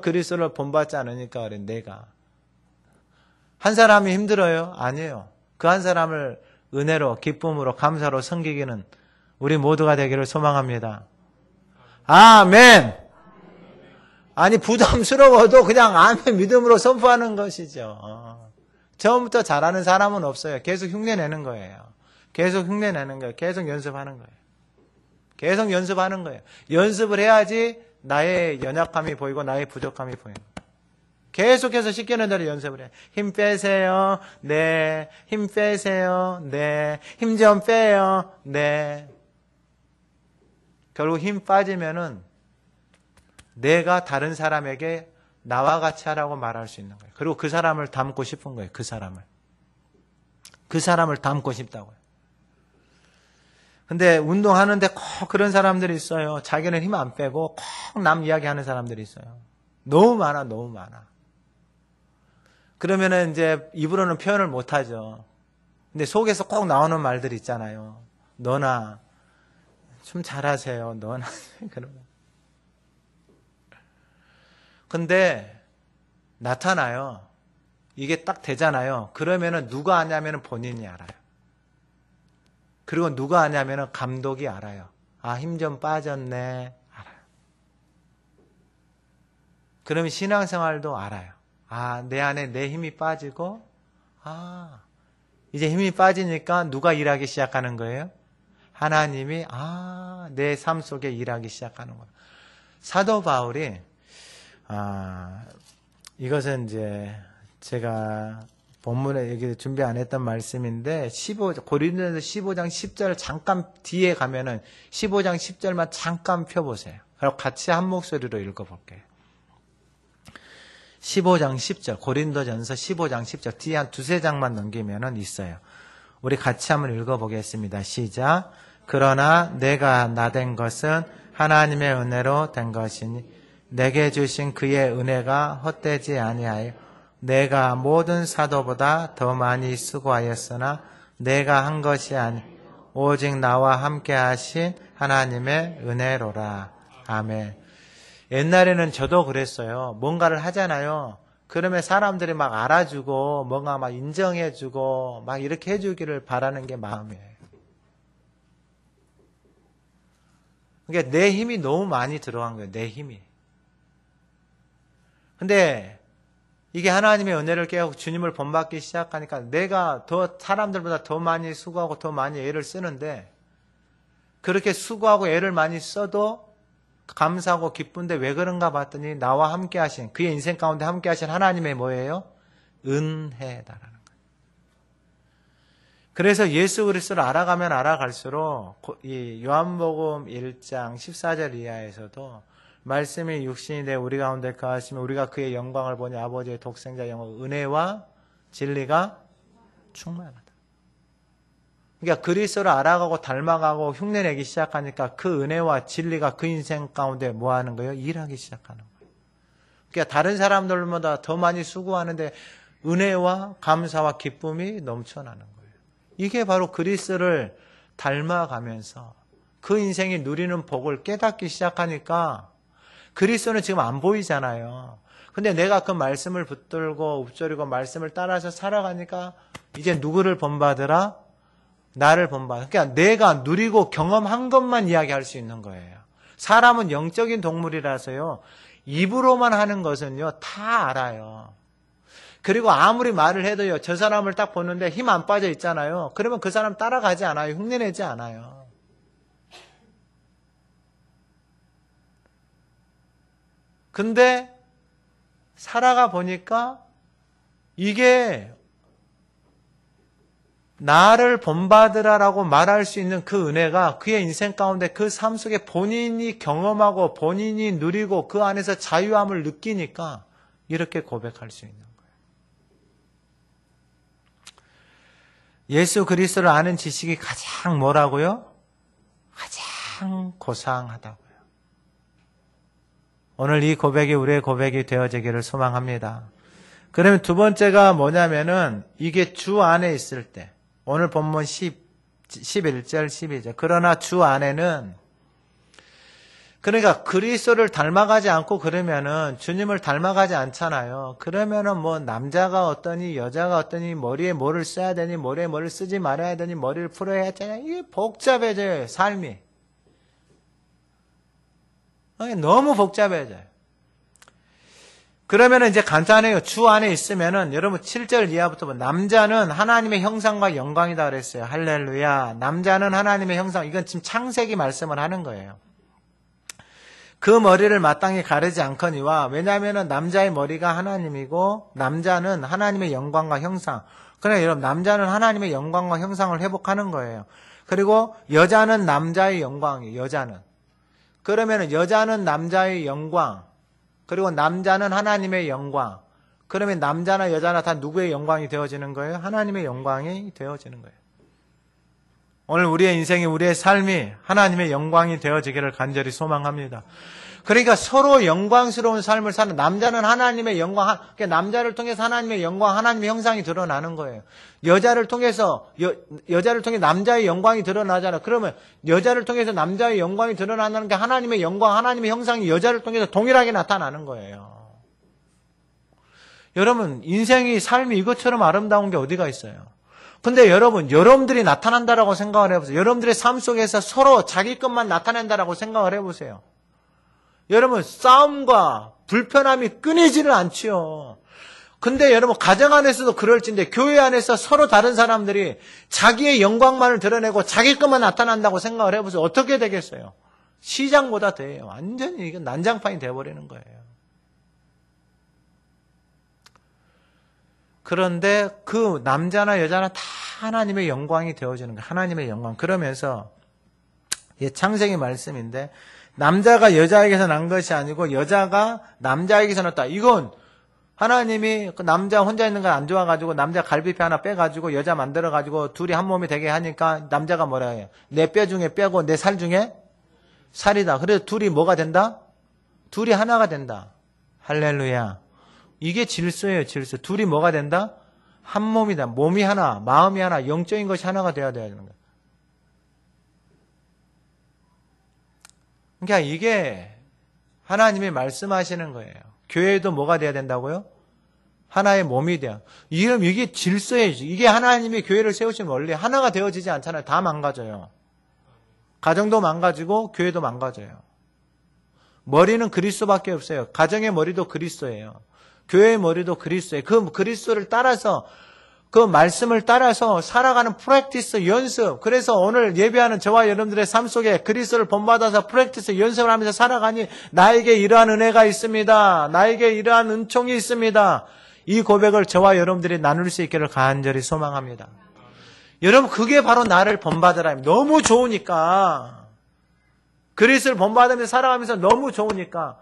그리스도를 본받지 않으니까 그래. 내가 한 사람이 힘들어요? 아니에요. 그 한 사람을 은혜로 기쁨으로 감사로 섬기기는 우리 모두가 되기를 소망합니다. 아멘. 아니 부담스러워도 그냥 아멘 믿음으로 선포하는 것이죠. 처음부터 잘하는 사람은 없어요. 계속 흉내내는 거예요. 계속 흉내내는 거예요. 계속 연습하는 거예요. 계속 연습하는 거예요. 연습을 해야지 나의 연약함이 보이고 나의 부족함이 보이는 거예요. 계속해서 시키는 대로 연습을 해요. 힘 빼세요. 네. 힘 빼세요. 네. 힘 좀 빼요. 네. 결국 힘 빠지면은 내가 다른 사람에게 나와 같이 하라고 말할 수 있는 거예요. 그리고 그 사람을 닮고 싶은 거예요. 그 사람을 닮고 싶다고요. 근데 운동하는데 꼭 그런 사람들이 있어요. 자기는 힘 안 빼고 꼭 남 이야기하는 사람들이 있어요. 너무 많아. 그러면은 이제 입으로는 표현을 못 하죠. 근데 속에서 꼭 나오는 말들이 있잖아요. 너나 좀 잘하세요. 너나 그러면. 근데 나타나요. 이게 딱 되잖아요. 그러면은 누가 아냐면은 본인이 알아요. 그리고 누가 아냐면은 감독이 알아요. 아, 힘 좀 빠졌네. 알아요. 그러면 신앙생활도 알아요. 아, 내 안에 내 힘이 빠지고, 아, 이제 힘이 빠지니까 누가 일하기 시작하는 거예요? 하나님이, 내 삶 속에 일하기 시작하는 거예요. 사도 바울이, 이것은 이제 제가 본문에 여기 준비 안 했던 말씀인데, 고린도전서 15장 10절 잠깐 뒤에 가면은 15장 10절만 잠깐 펴보세요. 그리고 같이 한 목소리로 읽어볼게요. 15장 10절, 고린도전서 15장 10절, 뒤에 한 두세 장만 넘기면은 있어요. 우리 같이 한번 읽어보겠습니다. 시작. 그러나 내가 나된 것은 하나님의 은혜로 된 것이니 내게 주신 그의 은혜가 헛되지 아니하여 내가 모든 사도보다 더 많이 수고하였으나 내가 한 것이 아니 오직 나와 함께 하신 하나님의 은혜로라. 아멘. 옛날에는 저도 그랬어요. 뭔가를 하잖아요. 그러면 사람들이 막 알아주고 뭔가 막 인정해주고 막 이렇게 해주기를 바라는 게 마음이에요. 그러니까 내 힘이 너무 많이 들어간 거예요. 내 힘이. 근데 이게 하나님의 은혜를 깨닫고 주님을 본받기 시작하니까 내가 더 사람들보다 더 많이 수고하고 더 많이 애를 쓰는데 그렇게 수고하고 애를 많이 써도 감사하고 기쁜데 왜 그런가 봤더니 나와 함께 하신 그의 인생 가운데 함께 하신 하나님의 뭐예요? 은혜다라는 거예요. 그래서 예수 그리스도를 알아가면 알아갈수록 이 요한복음 1장 14절 이하에서도 말씀이 육신이 돼 우리 가운데 거하시면 우리가 그의 영광을 보니 아버지의 독생자 영광 은혜와 진리가 충만하다. 그러니까 그리스도를 알아가고 닮아가고 흉내내기 시작하니까 그 은혜와 진리가 그 인생 가운데 뭐 하는 거예요? 일하기 시작하는 거예요. 그러니까 다른 사람들보다 더 많이 수고하는데 은혜와 감사와 기쁨이 넘쳐나는 거예요. 이게 바로 그리스도를 닮아가면서 그 인생이 누리는 복을 깨닫기 시작하니까 그리스도는 지금 안 보이잖아요. 근데 내가 그 말씀을 붙들고 읊조리고 말씀을 따라서 살아가니까 이제 누구를 본받으라? 나를 본받아. 그러니까 내가 누리고 경험한 것만 이야기할 수 있는 거예요. 사람은 영적인 동물이라서요. 입으로만 하는 것은요. 다 알아요. 그리고 아무리 말을 해도요. 저 사람을 딱 보는데 힘 안 빠져 있잖아요. 그러면 그 사람 따라가지 않아요. 흉내내지 않아요. 근데 살아가 보니까 이게 나를 본받으라라고 말할 수 있는 그 은혜가 그의 인생 가운데 그 삶 속에 본인이 경험하고 본인이 누리고 그 안에서 자유함을 느끼니까 이렇게 고백할 수 있는 거예요. 예수 그리스도를 아는 지식이 가장 뭐라고요? 가장 고상하다고요. 오늘 이 고백이 우리의 고백이 되어지기를 소망합니다. 그러면 두 번째가 뭐냐면은 이게 주 안에 있을 때 오늘 본문 11절 12절 그러나 주 안에는 그러니까 그리스도를 닮아가지 않고 그러면은 주님을 닮아가지 않잖아요. 그러면은 뭐 남자가 어떠니 여자가 어떠니 머리에 뭐를 써야 되니 머리에 뭐를 쓰지 말아야 되니 머리를 풀어야 되니 이게 복잡해져요. 삶이. 너무 복잡해져요. 그러면은 이제 간단해요. 주 안에 있으면은 여러분 7절 이하부터 남자는 하나님의 형상과 영광이다 그랬어요. 할렐루야. 남자는 하나님의 형상. 이건 지금 창세기 말씀을 하는 거예요. 그 머리를 마땅히 가르지 않거니와 왜냐하면은 남자의 머리가 하나님이고 남자는 하나님의 영광과 형상. 그러니까 여러분 남자는 하나님의 영광과 형상을 회복하는 거예요. 그리고 여자는 남자의 영광이에요. 여자는. 그러면은 여자는 남자의 영광. 그리고 남자는 하나님의 영광. 그러면 남자나 여자나 다 누구의 영광이 되어지는 거예요? 하나님의 영광이 되어지는 거예요. 오늘 우리의 인생이, 우리의 삶이 하나님의 영광이 되어지기를 간절히 소망합니다. 그러니까 서로 영광스러운 삶을 사는, 남자는 하나님의 영광, 그러니까 남자를 통해서 하나님의 영광, 하나님의 형상이 드러나는 거예요. 여자를 통해서, 여자를 통해 남자의 영광이 드러나잖아. 그러면 여자를 통해서 남자의 영광이 드러나는 게 하나님의 영광, 하나님의 형상이 여자를 통해서 동일하게 나타나는 거예요. 여러분, 인생이, 삶이 이것처럼 아름다운 게 어디가 있어요? 근데 여러분, 여러분들이 나타난다라고 생각을 해보세요. 여러분들의 삶 속에서 서로 자기 것만 나타낸다라고 생각을 해보세요. 여러분, 싸움과 불편함이 끊이지는 않지요. 근데 여러분, 가정 안에서도 그럴진데 교회 안에서 서로 다른 사람들이 자기의 영광만을 드러내고 자기 것만 나타난다고 생각을 해보세요. 어떻게 되겠어요? 시장보다 더해요. 완전히 이건 난장판이 되어버리는 거예요. 그런데 그 남자나 여자나 다 하나님의 영광이 되어지는 거예요. 하나님의 영광. 그러면서 창세기 말씀인데 남자가 여자에게서 난 것이 아니고 여자가 남자에게서 났다. 이건 하나님이 그 남자 혼자 있는 건 안 좋아가지고 남자 갈비뼈 하나 빼가지고 여자 만들어가지고 둘이 한 몸이 되게 하니까 남자가 뭐라 해요? 내 뼈 중에 뼈고 내 살 중에 살이다. 그래서 둘이 뭐가 된다? 둘이 하나가 된다. 할렐루야. 이게 질서예요, 질서. 둘이 뭐가 된다? 한 몸이다. 몸이 하나, 마음이 하나, 영적인 것이 하나가 되어야 되는 거예요. 그러니까 이게 하나님이 말씀하시는 거예요. 교회도 뭐가 돼야 된다고요? 하나의 몸이 돼요. 이게 질서예요. 이게 하나님이 교회를 세우신 원리. 하나가 되어지지 않잖아요. 다 망가져요. 가정도 망가지고 교회도 망가져요. 머리는 그리스도밖에 없어요. 가정의 머리도 그리스도예요. 교회의 머리도 그리스도예요. 그 그리스도를 따라서, 그 말씀을 따라서 살아가는 프랙티스, 연습. 그래서 오늘 예배하는 저와 여러분들의 삶 속에 그리스도를 본받아서 프랙티스, 연습을 하면서 살아가니 나에게 이러한 은혜가 있습니다. 나에게 이러한 은총이 있습니다. 이 고백을 저와 여러분들이 나눌 수 있기를 간절히 소망합니다. 여러분, 그게 바로 나를 본받으라. 너무 좋으니까. 그리스도를 본받으면서 살아가면서 너무 좋으니까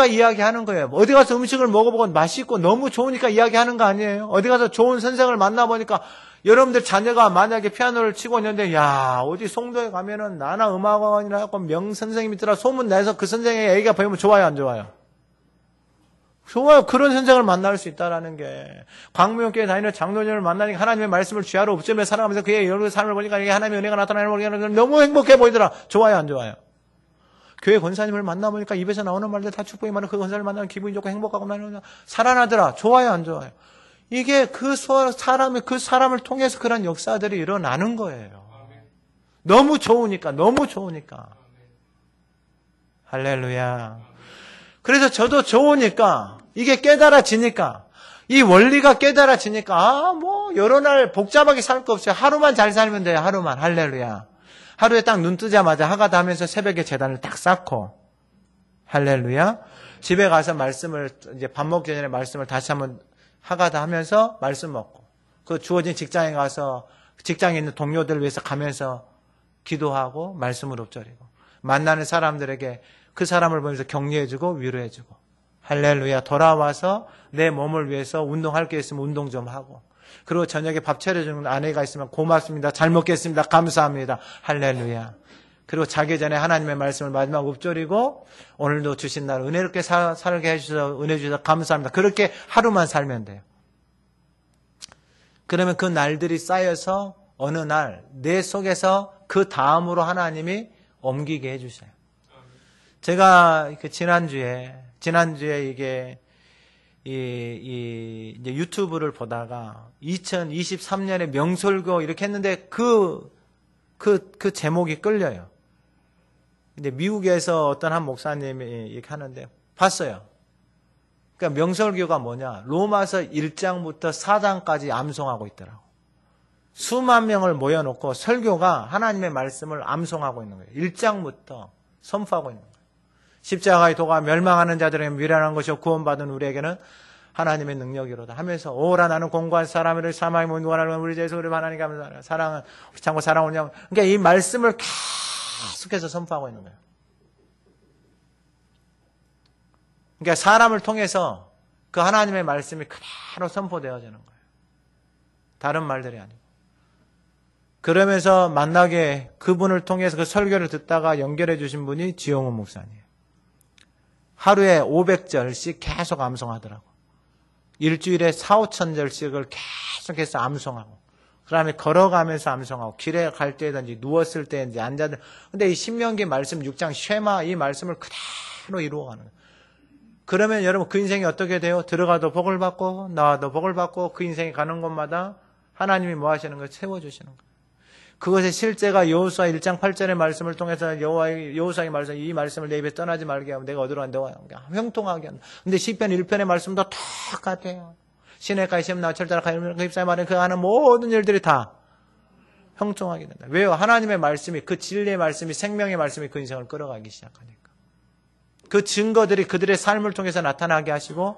이야기하는 거예요. 어디 가서 음식을 먹어보고 맛있고 너무 좋으니까 이야기하는 거 아니에요? 어디 가서 좋은 선생을 만나보니까 여러분들 자녀가 만약에 피아노를 치고 있는데 야 어디 송도에 가면은 나나 음악원이라고 명선생님이 있더라 소문 내서 그 선생의 애기가 보이면 좋아요 안 좋아요? 좋아요. 그런 선생을 만날 수 있다라는 게 광명교회 다니는 장로님을 만나니까 하나님의 말씀을 쥐하로 옵점에 살아가면서 그의 여러 삶을 보니까 이게 하나님의 은혜가 나타나는 걸 너무 행복해 보이더라. 좋아요 안 좋아요? 교회 권사님을 만나보니까 입에서 나오는 말들 다 축복이 많아. 그 권사를 만나면 기분이 좋고 행복하고 나는 살아나더라. 좋아요, 안 좋아요? 이게 그 사람을 통해서 그런 역사들이 일어나는 거예요. 너무 좋으니까. 할렐루야. 그래서 저도 좋으니까, 이게 깨달아지니까, 이 원리가 깨달아지니까, 여러 날 복잡하게 살 거 없어요. 하루만 잘 살면 돼요, 하루만. 할렐루야. 하루에 딱 눈 뜨자마자 하가다 하면서 새벽에 제단을 딱 쌓고 할렐루야. 집에 가서 말씀을 이제 밥 먹기 전에 말씀을 다시 한번 하가다 하면서 말씀 먹고 그 주어진 직장에 가서 직장에 있는 동료들을 위해서 가면서 기도하고 말씀을 읊조리고 만나는 사람들에게 그 사람을 보면서 격려해주고 위로해주고 할렐루야. 돌아와서 내 몸을 위해서 운동할 게 있으면 운동 좀 하고 그리고 저녁에 밥 차려주는 아내가 있으면 고맙습니다. 잘 먹겠습니다. 감사합니다. 할렐루야. 그리고 자기 전에 하나님의 말씀을 마지막 읊조리고 오늘도 주신 날 은혜롭게 살게 해주셔서 은혜 주셔서 감사합니다. 그렇게 하루만 살면 돼요. 그러면 그 날들이 쌓여서 어느 날 내 속에서 그 다음으로 하나님이 옮기게 해주셔요. 제가 지난주에 이게 이제 유튜브를 보다가 2023년에 명설교 이렇게 했는데 그 제목이 끌려요. 근데 미국에서 어떤 한 목사님이 이렇게 하는데 봤어요. 그러니까 명설교가 뭐냐? 로마서 1장부터 4장까지 암송하고 있더라고. 수만 명을 모여놓고 설교가 하나님의 말씀을 암송하고 있는 거예요. 1장부터 선포하고 있는 거예요. 십자가의 도가 멸망하는 자들에게 미련한 것이요 구원받은 우리에게는 하나님의 능력이로다 하면서 오라 나는 공고한 사람을 사망의 문과라는 우리 예수 우리 하나님 감사하라. 사랑은 우리 참고 사랑하냐. 그러니까 이 말씀을 계속해서 선포하고 있는 거예요. 그러니까 사람을 통해서 그 하나님의 말씀이 그대로 선포되어지는 거예요. 다른 말들이 아니고. 그러면서 만나게 그분을 통해서 그 설교를 듣다가 연결해 주신 분이 지용훈 목사님. 하루에 500절씩 계속 암송하더라고. 일주일에 4,5천절씩을 계속해서 암송하고, 그 다음에 걸어가면서 암송하고, 길에 갈 때든지 누웠을 때든지 앉아들. 근데 이 신명기 말씀 6장 쉐마 이 말씀을 그대로 이루어가는 거예요. 그러면 여러분 그 인생이 어떻게 돼요? 들어가도 복을 받고 나와도 복을 받고 그 인생이 가는 곳마다 하나님이 뭐 하시는 거예요? 세워주시는 거예요. 그것의 실제가 여호수아 1장 8절의 말씀을 통해서 여호수아의 말씀, 이 말씀을 내 입에 떠나지 말게 하면 내가 어디로 간다고 형통하게 한다. 근데 시편 1편의 말씀도 똑같아요. 시내가에 시험 나와 철자라 그 입사에 말하는 그 하는 모든 일들이 다 형통하게 된다. 왜요? 하나님의 말씀이, 그 진리의 말씀이, 생명의 말씀이 그 인생을 끌어가기 시작하니까. 그 증거들이 그들의 삶을 통해서 나타나게 하시고,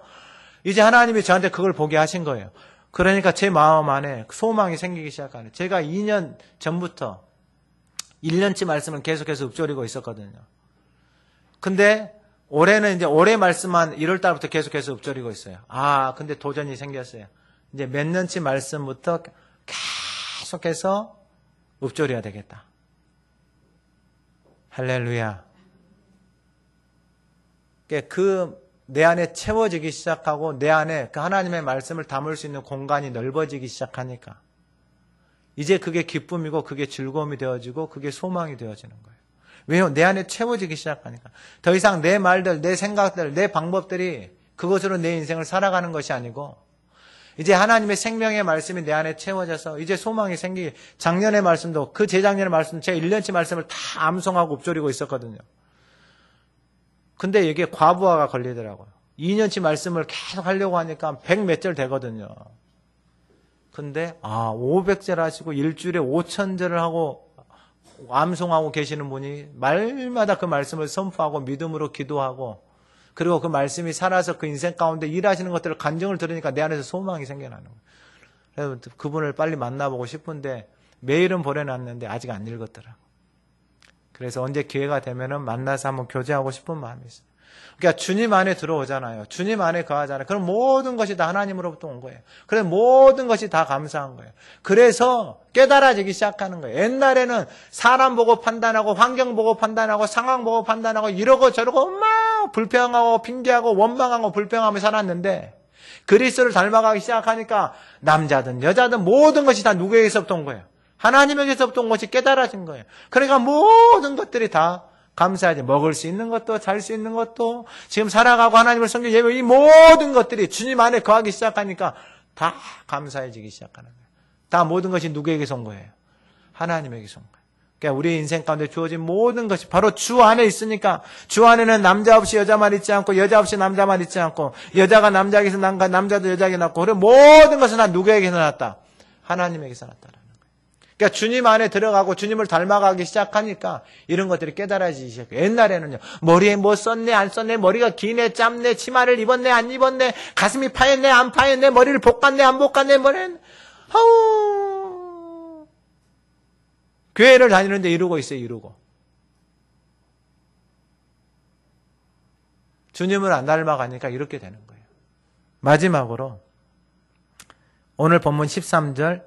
이제 하나님이 저한테 그걸 보게 하신 거예요. 그러니까 제 마음 안에 소망이 생기기 시작하는. 제가 2년 전부터 1년치 말씀을 계속해서 읊조리고 있었거든요. 근데 올해는 이제 올해 말씀만 1월 달부터 계속해서 읊조리고 있어요. 근데 도전이 생겼어요. 이제 몇 년치 말씀부터 계속해서 읊조려야 되겠다. 할렐루야. 내 안에 채워지기 시작하고 내 안에 그 하나님의 말씀을 담을 수 있는 공간이 넓어지기 시작하니까 이제 그게 기쁨이고 그게 즐거움이 되어지고 그게 소망이 되어지는 거예요. 왜요? 내 안에 채워지기 시작하니까. 더 이상 내 말들, 내 생각들, 내 방법들이 그것으로 내 인생을 살아가는 것이 아니고 이제 하나님의 생명의 말씀이 내 안에 채워져서 이제 소망이 생기기. 작년의 말씀도 그 재작년의 말씀 제가 1년치 말씀을 다 암송하고 읊조리고 있었거든요. 근데 이게 과부하가 걸리더라고요. 2년치 말씀을 계속 하려고 하니까 100 몇 절 되거든요. 근데 500절 하시고 일주일에 5,000절을 하고 암송하고 계시는 분이 말마다 그 말씀을 선포하고 믿음으로 기도하고 그리고 그 말씀이 살아서 그 인생 가운데 일하시는 것들을 간증을 들으니까 내 안에서 소망이 생겨나는 거예요. 그래서 그분을 빨리 만나보고 싶은데 메일은 보내놨는데 아직 안 읽었더라고요. 그래서 언제 기회가 되면은 만나서 한번 교제하고 싶은 마음이 있어요. 그러니까 주님 안에 들어오잖아요. 주님 안에 거하잖아요. 그럼 모든 것이 다 하나님으로부터 온 거예요. 그래서 모든 것이 다 감사한 거예요. 그래서 깨달아지기 시작하는 거예요. 옛날에는 사람 보고 판단하고 환경 보고 판단하고 상황 보고 판단하고 이러고 저러고 막 불평하고 핑계하고 원망하고 불평하며 살았는데 그리스도를 닮아가기 시작하니까 남자든 여자든 모든 것이 다 누구에게서부터 온 거예요. 하나님에게서부터 온 것이 깨달아진 거예요. 그러니까 모든 것들이 다 감사하지. 먹을 수 있는 것도, 잘 수 있는 것도, 지금 살아가고 하나님을 섬기고 예배, 이 모든 것들이 주님 안에 거하기 시작하니까 다 감사해지기 시작하는 거예요. 다 모든 것이 누구에게서 온 거예요? 하나님에게서 온 거예요. 그러니까 우리 인생 가운데 주어진 모든 것이 바로 주 안에 있으니까 주 안에는 남자 없이 여자만 있지 않고 여자 없이 남자만 있지 않고 여자가 남자에게서 난 남자도 여자에게 났고 그리고 모든 것은 다 누구에게서 났다? 하나님에게서 났다. 그러니까 주님 안에 들어가고 주님을 닮아가기 시작하니까 이런 것들이 깨달아지기 시작해요. 옛날에는요. 머리에 뭐 썼네 안 썼네 머리가 기네 짧네 치마를 입었네 안 입었네 가슴이 파였네 안 파였네 머리를 볶았네 안 볶았네 뭐는 교회를 다니는데 이러고 있어요. 이러고. 주님을 안 닮아가니까 이렇게 되는 거예요. 마지막으로 오늘 본문 13절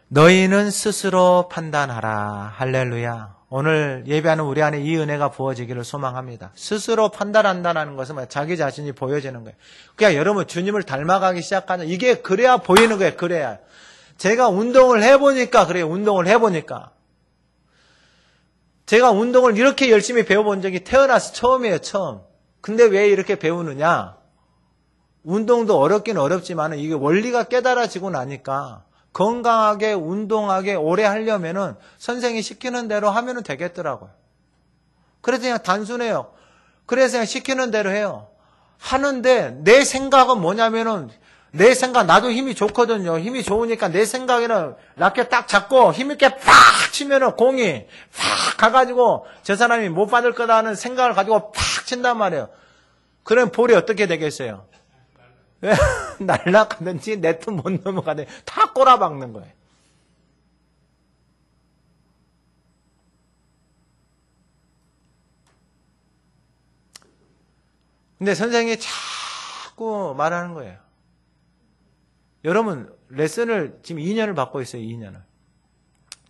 너희는 스스로 판단하라. 할렐루야. 오늘 예배하는 우리 안에 이 은혜가 부어지기를 소망합니다. 스스로 판단한다는 것은 자기 자신이 보여지는 거예요. 그러니까 여러분 주님을 닮아가기 시작하는 이게 그래야 보이는 거예요. 그래야. 제가 운동을 해보니까 그래요. 운동을 해보니까. 제가 운동을 이렇게 열심히 배워본 적이 태어나서 처음이에요. 처음. 근데 왜 이렇게 배우느냐. 운동도 어렵긴 어렵지만 이게 원리가 깨달아지고 나니까 건강하게 운동하게 오래 하려면은 선생이 시키는 대로 하면은 되겠더라고요. 그래서 그냥 단순해요. 그래서 그냥 시키는 대로 해요. 하는데 내 생각은 뭐냐면은 내 생각 나도 힘이 좋거든요. 힘이 좋으니까 내 생각에는 라켓 딱 잡고 힘있게 팍 치면은 공이 팍 가가지고 저 사람이 못 받을 거다는 생각을 가지고 팍 친단 말이에요. 그럼 볼이 어떻게 되겠어요? 날아가든지 네트 못 넘어가든지 다 꼬라박는 거예요. 근데 선생님이 자꾸 말하는 거예요. 여러분 레슨을 지금 2년을 받고 있어요. 2년을.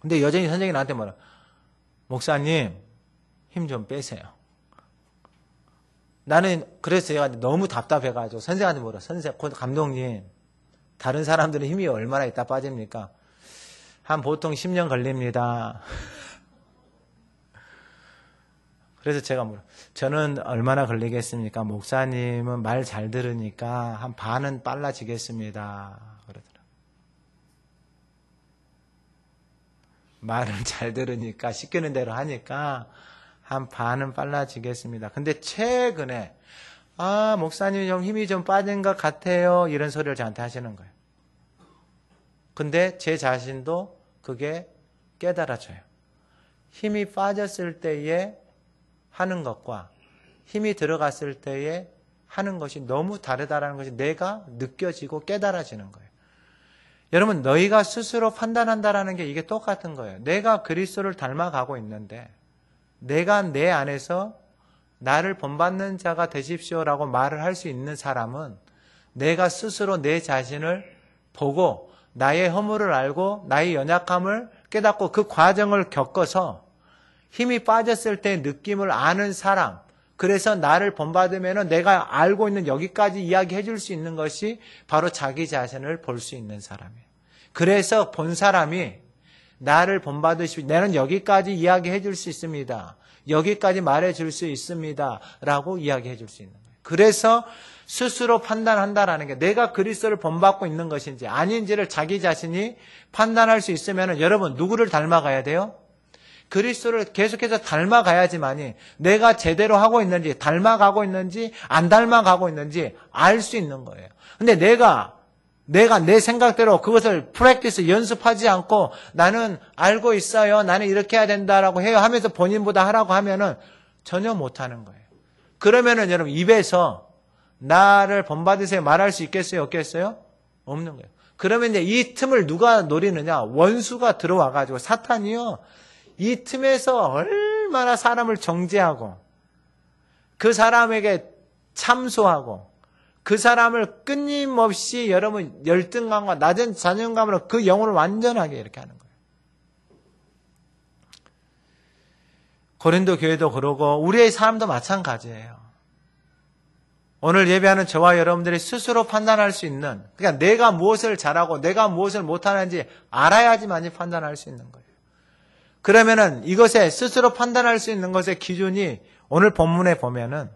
근데 여전히 선생님이 나한테 뭐라, 목사님 힘 좀 빼세요. 나는 그래서 제가 너무 답답해가지고 선생님한테 뭐라, 감독님 다른 사람들은 힘이 얼마나 있다 빠집니까? 한 보통 10년 걸립니다. 그래서 제가 뭐라, 저는 얼마나 걸리겠습니까? 목사님은 말 잘 들으니까 한 반은 빨라지겠습니다. 그러더라고요. 말을 잘 들으니까 시키는 대로 하니까 한 반은 빨라지겠습니다. 근데 최근에 목사님 좀 힘이 좀 빠진 것 같아요. 이런 소리를 저한테 하시는 거예요. 근데 제 자신도 그게 깨달아져요. 힘이 빠졌을 때에 하는 것과 힘이 들어갔을 때에 하는 것이 너무 다르다는 것이 내가 느껴지고 깨달아지는 거예요. 여러분, 너희가 스스로 판단한다라는 게 이게 똑같은 거예요. 내가 그리스도를 닮아가고 있는데 내가 내 안에서 나를 본받는 자가 되십시오라고 말을 할 수 있는 사람은 내가 스스로 내 자신을 보고 나의 허물을 알고 나의 연약함을 깨닫고 그 과정을 겪어서 힘이 빠졌을 때 느낌을 아는 사람, 그래서 나를 본받으면 내가 알고 있는 여기까지 이야기해 줄 수 있는 것이 바로 자기 자신을 볼 수 있는 사람이에요. 그래서 본 사람이 나를 본받으시고 나는 여기까지 이야기해 줄 수 있습니다. 여기까지 말해 줄 수 있습니다. 라고 이야기해 줄 수 있는 거예요. 그래서 스스로 판단한다라는 게 내가 그리스도를 본받고 있는 것인지 아닌지를 자기 자신이 판단할 수 있으면 여러분 누구를 닮아가야 돼요? 그리스도를 계속해서 닮아가야지만이 내가 제대로 하고 있는지 닮아가고 있는지 안 닮아가고 있는지 알 수 있는 거예요. 근데 내가 내 생각대로 그것을 프랙티스 연습하지 않고 나는 알고 있어요. 나는 이렇게 해야 된다라고 해요 하면서 본인보다 하라고 하면은 전혀 못하는 거예요. 그러면은 여러분 입에서 나를 본받으세요 말할 수 있겠어요? 없겠어요? 없는 거예요. 그러면 이제 이 틈을 누가 노리느냐? 원수가 들어와가지고 사탄이요. 이 틈에서 얼마나 사람을 정죄하고 그 사람에게 참소하고 그 사람을 끊임없이 여러분 열등감과 낮은 자존감으로 그 영혼을 완전하게 이렇게 하는 거예요. 고린도 교회도 그러고 우리의 삶도 마찬가지예요. 오늘 예배하는 저와 여러분들이 스스로 판단할 수 있는, 그러니까 내가 무엇을 잘하고 내가 무엇을 못하는지 알아야지만이 판단할 수 있는 거예요. 그러면은 이것에 스스로 판단할 수 있는 것의 기준이 오늘 본문에 보면은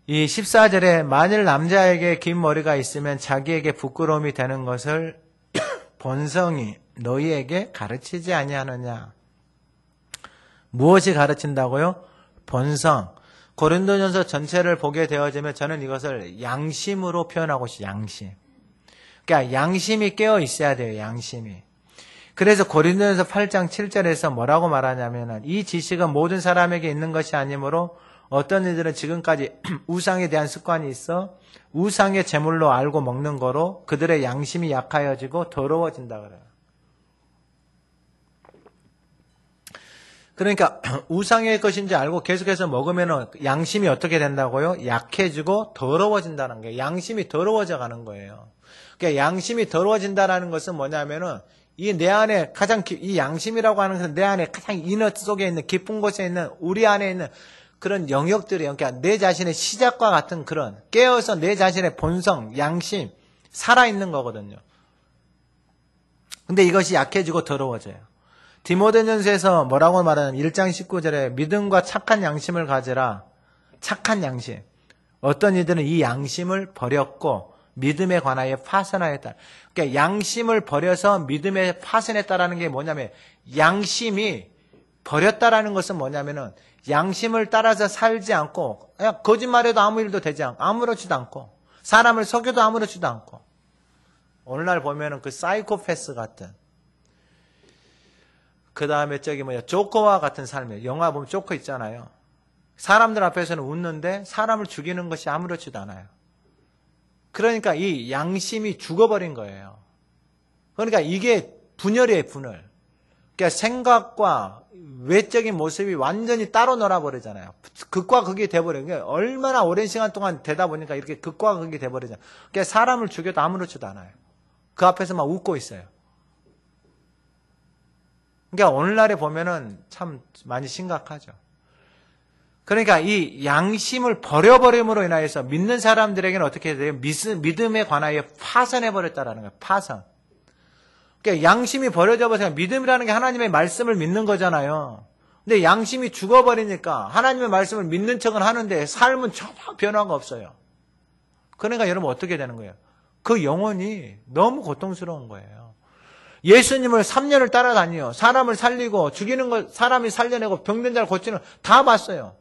이 14절에 만일 남자에게 긴 머리가 있으면 자기에게 부끄러움이 되는 것을 본성이 너희에게 가르치지 아니하느냐. 무엇이 가르친다고요? 본성. 고린도전서 전체를 보게 되어지면 저는 이것을 양심으로 표현하고 싶어요. 양심. 그러니까 양심이 깨어 있어야 돼요. 양심이. 그래서 고린도전서 8장 7절에서 뭐라고 말하냐면 이 지식은 모든 사람에게 있는 것이 아니므로 어떤 이들은 지금까지 우상에 대한 습관이 있어 우상의 제물로 알고 먹는 거로 그들의 양심이 약하여지고 더러워진다 그래요. 그러니까 우상의 것인지 알고 계속해서 먹으면 양심이 어떻게 된다고요? 약해지고 더러워진다는 거예요. 양심이 더러워져 가는 거예요. 그러니까 양심이 더러워진다는 것은 뭐냐면은 이 내 안에 가장 이 양심이라고 하는 것은 내 안에 가장 인어 속에 있는 깊은 곳에 있는 우리 안에 있는 그런 영역들이에요. 그러니까 내 자신의 시작과 같은 그런 깨어서 내 자신의 본성, 양심 살아있는 거거든요. 근데 이것이 약해지고 더러워져요. 디모데전서에서 뭐라고 말하냐면 1장 19절에 믿음과 착한 양심을 가지라. 착한 양심. 어떤 이들은 이 양심을 버렸고 믿음에 관하여 파선하였다. 그러니까 양심을 버려서 믿음에 파선했다라는 게 뭐냐면 양심이 버렸다라는 것은 뭐냐면은 양심을 따라서 살지 않고 그냥 거짓말해도 아무 일도 되지 않고 아무렇지도 않고 사람을 속여도 아무렇지도 않고 오늘날 보면은 그 사이코패스 같은 그 다음에 저기 조커와 같은 삶이에요. 영화 보면 조커 있잖아요. 사람들 앞에서는 웃는데 사람을 죽이는 것이 아무렇지도 않아요. 그러니까 이 양심이 죽어버린 거예요. 그러니까 이게 분열이에요, 분열. 그러니까 생각과 외적인 모습이 완전히 따로 놀아버리잖아요. 극과 극이 돼버려요. 그러니까 얼마나 오랜 시간 동안 되다 보니까 이렇게 극과 극이 돼버리잖아요. 그러니까 사람을 죽여도 아무렇지도 않아요. 그 앞에서 막 웃고 있어요. 그러니까 오늘날에 보면은 참 많이 심각하죠. 그러니까 이 양심을 버려버림으로 인하여서 믿는 사람들에게는 어떻게 돼요? 믿음에 관하여 파산해버렸다라는 거예요. 파산. 그러니까 양심이 버려져 버려서 믿음이라는 게 하나님의 말씀을 믿는 거잖아요. 근데 양심이 죽어버리니까 하나님의 말씀을 믿는 척은 하는데 삶은 전혀 변화가 없어요. 그러니까 여러분 어떻게 되는 거예요? 그 영혼이 너무 고통스러운 거예요. 예수님을 3년을 따라다니요. 사람을 살리고 죽이는 걸 사람이 살려내고 병든 자를 고치는 다 봤어요.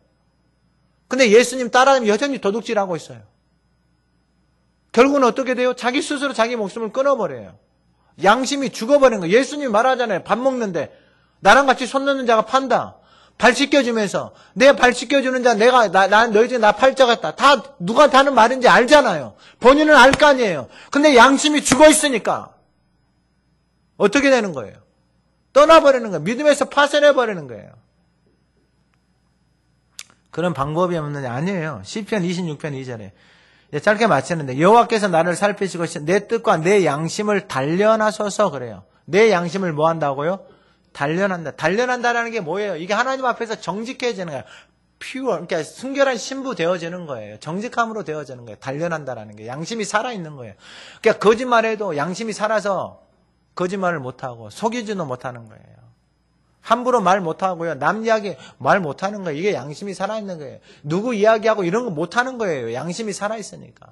근데 예수님 따라다니면 여전히 도둑질하고 있어요. 결국은 어떻게 돼요? 자기 스스로 자기 목숨을 끊어버려요. 양심이 죽어버린 거예요. 예수님 말하잖아요. 밥 먹는데 나랑 같이 손 넣는 자가 판다. 발 씻겨주면서 내 발 씻겨주는 자 너희 중에 나 팔자 같다. 다 누구한테 하는 말인지 알잖아요. 본인은 알 거 아니에요. 근데 양심이 죽어있으니까 어떻게 되는 거예요? 떠나버리는 거예요. 믿음에서 파산해버리는 거예요. 그런 방법이 없느냐? 아니에요. 시편 26편 2절에 짧게 마치는데 여호와께서 나를 살피시고 내 뜻과 내 양심을 단련하소서 그래요. 내 양심을 뭐 한다고요? 단련한다. 단련한다라는 게 뭐예요? 이게 하나님 앞에서 정직해지는 거예요. 퓨어, 그러니까 순결한 신부 되어지는 거예요. 정직함으로 되어지는 거예요. 단련한다라는 게 양심이 살아있는 거예요. 그러니까 거짓말해도 양심이 살아서 거짓말을 못하고 속이지도 못하는 거예요. 함부로 말 못하고요. 남 이야기 말 못하는 거예요. 이게 양심이 살아있는 거예요. 누구 이야기하고 이런 거 못하는 거예요. 양심이 살아있으니까.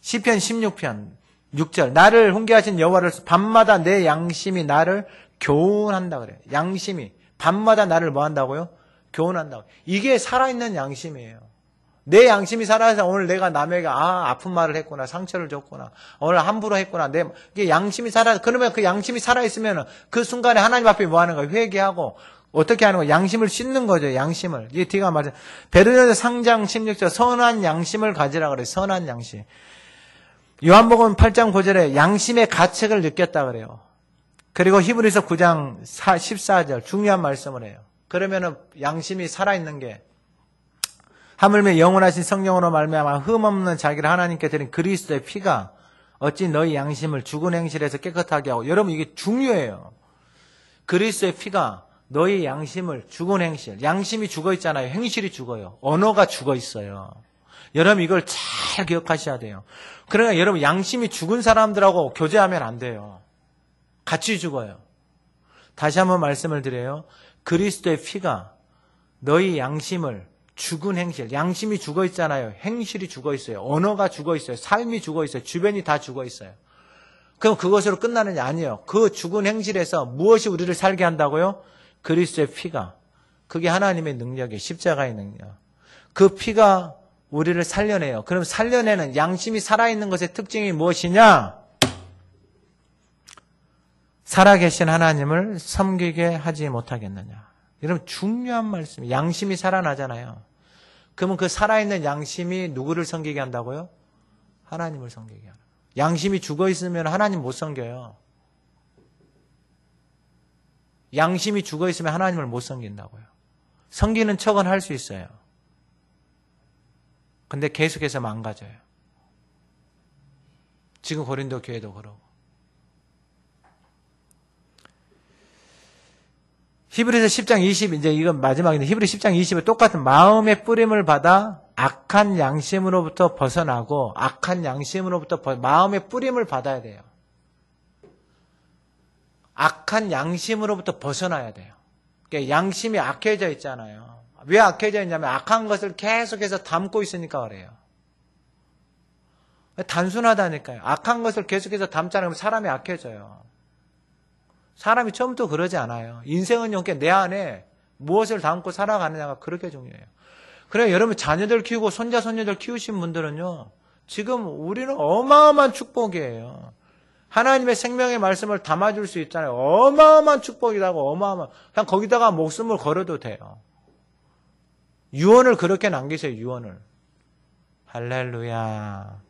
시편 16편 6절 나를 훈계하신 여호와를 밤마다 내 양심이 나를 교훈한다 그래요. 양심이 밤마다 나를 뭐 한다고요? 교훈한다고. 이게 살아있는 양심이에요. 내 양심이 살아서 오늘 내가 남에게 아픈 말을 했구나. 상처를 줬구나. 오늘 함부로 했구나. 이게 양심이 살아. 그러면 그 양심이 살아있으면 그 순간에 하나님 앞에 뭐 하는 거예요? 회개하고 어떻게 하는 거예요? 양심을 씻는 거죠. 양심을. 이게 뒤가 맞아요. 베드로전서 상장 16절 선한 양심을 가지라 그래요. 선한 양심. 요한복음 8장 9절에 양심의 가책을 느꼈다 그래요. 그리고 히브리서 9장 14절 중요한 말씀을 해요. 그러면은 양심이 살아있는 게 하물며 영원하신 성령으로 말미암아 흠없는 자기를 하나님께 드린 그리스도의 피가 어찌 너희 양심을 죽은 행실에서 깨끗하게 하고 여러분 이게 중요해요. 그리스도의 피가 너희 양심을 죽은 행실 양심이 죽어 있잖아요. 행실이 죽어요. 언어가 죽어 있어요. 여러분 이걸 잘 기억하셔야 돼요. 그러니까 여러분 양심이 죽은 사람들하고 교제하면 안 돼요. 같이 죽어요. 다시 한번 말씀을 드려요. 그리스도의 피가 너희 양심을 죽은 행실, 양심이 죽어 있잖아요. 행실이 죽어 있어요. 언어가 죽어 있어요. 삶이 죽어 있어요. 주변이 다 죽어 있어요. 그럼 그것으로 끝나느냐? 아니에요. 그 죽은 행실에서 무엇이 우리를 살게 한다고요? 그리스도의 피가. 그게 하나님의 능력이에요. 십자가의 능력. 그 피가 우리를 살려내요. 그럼 살려내는 양심이 살아있는 것의 특징이 무엇이냐? 살아계신 하나님을 섬기게 하지 못하겠느냐? 여러분 중요한 말씀이에요. 양심이 살아나잖아요. 그러면 그 살아있는 양심이 누구를 섬기게 한다고요? 하나님을 섬기게 하는 거예요. 양심이 죽어있으면 하나님 못 섬겨요. 양심이 죽어있으면 하나님을 못 섬긴다고요. 섬기는 척은 할 수 있어요. 근데 계속해서 망가져요. 지금 고린도 교회도 그러고. 히브리서 10장 20, 이제 이건 마지막인데, 히브리 10장 20에 똑같은 마음의 뿌림을 받아 악한 양심으로부터 벗어나고, 악한 양심으로부터 마음의 뿌림을 받아야 돼요. 악한 양심으로부터 벗어나야 돼요. 그러니까 양심이 악해져 있잖아요. 왜 악해져 있냐면, 악한 것을 계속해서 담고 있으니까 그래요. 단순하다니까요. 악한 것을 계속해서 담지 않으면 사람이 악해져요. 사람이 처음부터 그러지 않아요. 인생은 그러니까 내 안에 무엇을 담고 살아가느냐가 그렇게 중요해요. 그래 여러분 자녀들 키우고 손자 손녀들 키우신 분들은요. 지금 우리는 어마어마한 축복이에요. 하나님의 생명의 말씀을 담아줄 수 있잖아요. 어마어마한 축복이라고 어마어마한. 그냥 거기다가 목숨을 걸어도 돼요. 유언을 그렇게 남기세요. 유언을. 할렐루야.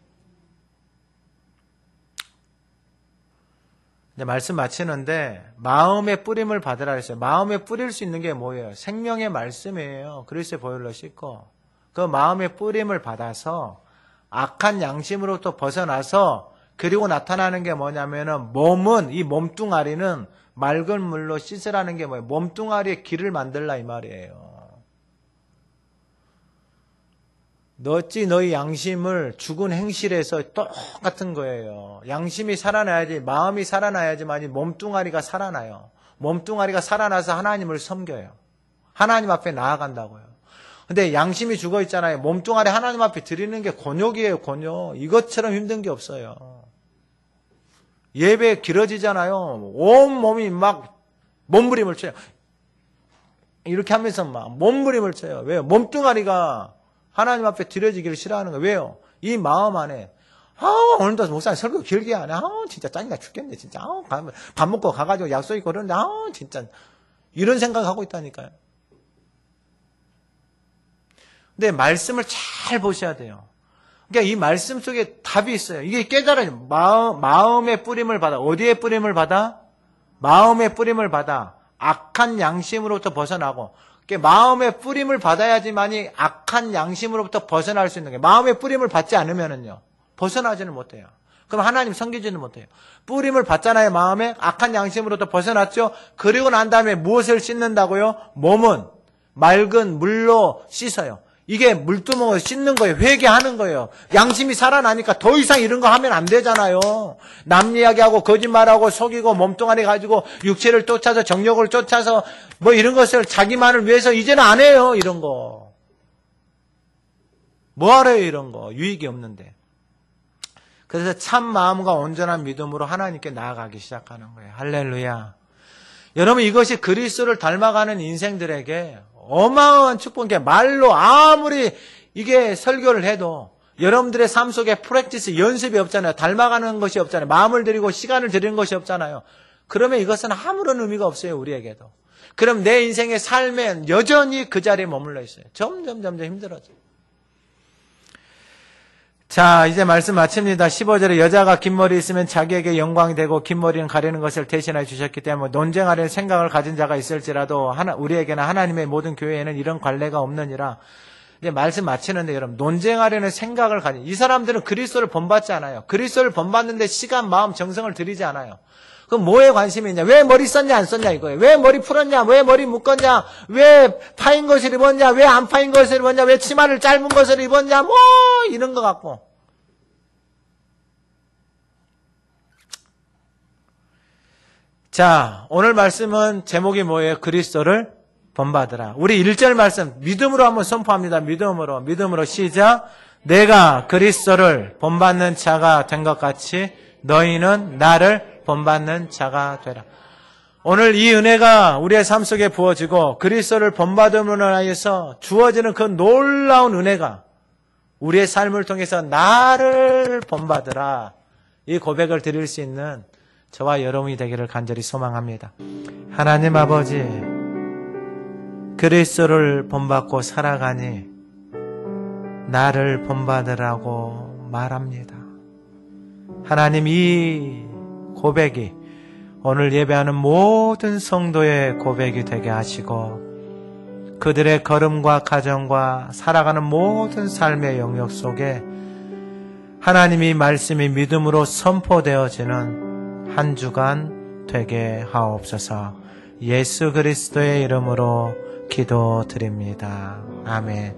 이제 말씀 마치는데 마음의 뿌림을 받으라 했어요. 마음에 뿌릴 수 있는 게 뭐예요? 생명의 말씀이에요. 그리스도의 보혈로 씻고 그 마음의 뿌림을 받아서 악한 양심으로부터 벗어나서 그리고 나타나는 게 뭐냐면은 몸은 이 몸뚱아리는 맑은 물로 씻으라는 게 뭐예요? 몸뚱아리에 길을 만들라 이 말이에요. 어찌 너희 양심을 죽은 행실에서 똑같은 거예요. 양심이 살아나야지, 마음이 살아나야지만 몸뚱아리가 살아나요. 몸뚱아리가 살아나서 하나님을 섬겨요. 하나님 앞에 나아간다고요. 근데 양심이 죽어 있잖아요. 몸뚱아리 하나님 앞에 드리는 게 곤욕이에요, 곤욕. 이것처럼 힘든 게 없어요. 예배 길어지잖아요. 온 몸이 막 몸부림을 쳐요. 이렇게 하면서 막 몸부림을 쳐요. 왜요? 몸뚱아리가 하나님 앞에 드려지기를 싫어하는 거예요. 왜요? 이 마음 안에 오늘도 목사님 설교 길게 하네. 진짜 짜증나 죽겠네. 진짜 밥 먹고 가가지고 약속 있고 그러는데 진짜 이런 생각하고 있다니까요. 근데 말씀을 잘 보셔야 돼요. 그러니까 이 말씀 속에 답이 있어요. 이게 깨달아요. 마음의 뿌림을 받아. 어디에 뿌림을 받아? 마음의 뿌림을 받아. 악한 양심으로부터 벗어나고. 마음의 뿌림을 받아야지만이 악한 양심으로부터 벗어날 수 있는 게 마음의 뿌림을 받지 않으면은요 벗어나지는 못해요. 그럼 하나님 섬기지는 못해요. 뿌림을 받잖아요. 마음에 악한 양심으로부터 벗어났죠. 그리고 난 다음에 무엇을 씻는다고요? 몸은 맑은 물로 씻어요. 이게 물두멍을 씻는 거예요. 회개하는 거예요. 양심이 살아나니까 더 이상 이런 거 하면 안 되잖아요. 남 이야기하고 거짓말하고 속이고 몸뚱아리 가지고 육체를 쫓아서 정욕을 쫓아서 뭐 이런 것을 자기만을 위해서 이제는 안 해요. 이런 거. 뭐하래요 이런 거. 유익이 없는데. 그래서 참 마음과 온전한 믿음으로 하나님께 나아가기 시작하는 거예요. 할렐루야. 여러분 이것이 그리스도를 닮아가는 인생들에게 어마어마한 축복인 말로 아무리 이게 설교를 해도 여러분들의 삶 속에 프랙티스 연습이 없잖아요. 닮아가는 것이 없잖아요. 마음을 들이고 시간을 들이는 것이 없잖아요. 그러면 이것은 아무런 의미가 없어요. 우리에게도. 그럼 내 인생의 삶엔 여전히 그 자리에 머물러 있어요. 점점 힘들어져요. 자, 이제 말씀 마칩니다. 15절에 여자가 긴 머리 있으면 자기에게 영광이 되고 긴 머리는 가리는 것을 대신해 주셨기 때문에 논쟁하려는 생각을 가진 자가 있을지라도 우리에게는 하나님의 모든 교회에는 이런 관례가 없느니라. 이제 말씀 마치는데 여러분 논쟁하려는 생각을 가진 이 사람들은 그리스도를 본받지 않아요. 그리스도를 본받는데 시간, 마음, 정성을 들이지 않아요. 그럼 뭐에 관심이 있냐? 왜 머리 썼냐 안 썼냐 이거예요. 왜 머리 풀었냐? 왜 머리 묶었냐? 왜 파인 것을 입었냐? 왜 안 파인 것을 입었냐? 왜 치마를 짧은 것을 입었냐? 뭐 이런 거 갖고. 자, 오늘 말씀은 제목이 뭐예요? 그리스도를 본받으라. 우리 1절 말씀 믿음으로 한번 선포합니다. 믿음으로 시작. 내가 그리스도를 본받는 자가 된 것 같이 너희는 나를 본받는 자가 되라. 오늘 이 은혜가 우리의 삶 속에 부어지고 그리스도를 본받음으로 인하여서 주어지는 그 놀라운 은혜가 우리의 삶을 통해서 나를 본받으라. 이 고백을 드릴 수 있는 저와 여러분이 되기를 간절히 소망합니다. 하나님 아버지, 그리스도를 본받고 살아가니 나를 본받으라고 말합니다. 하나님 이 고백이 오늘 예배하는 모든 성도의 고백이 되게 하시고 그들의 걸음과 가정과 살아가는 모든 삶의 영역 속에 하나님의 말씀이 믿음으로 선포되어지는 한 주간 되게 하옵소서. 예수 그리스도의 이름으로 기도드립니다. 아멘.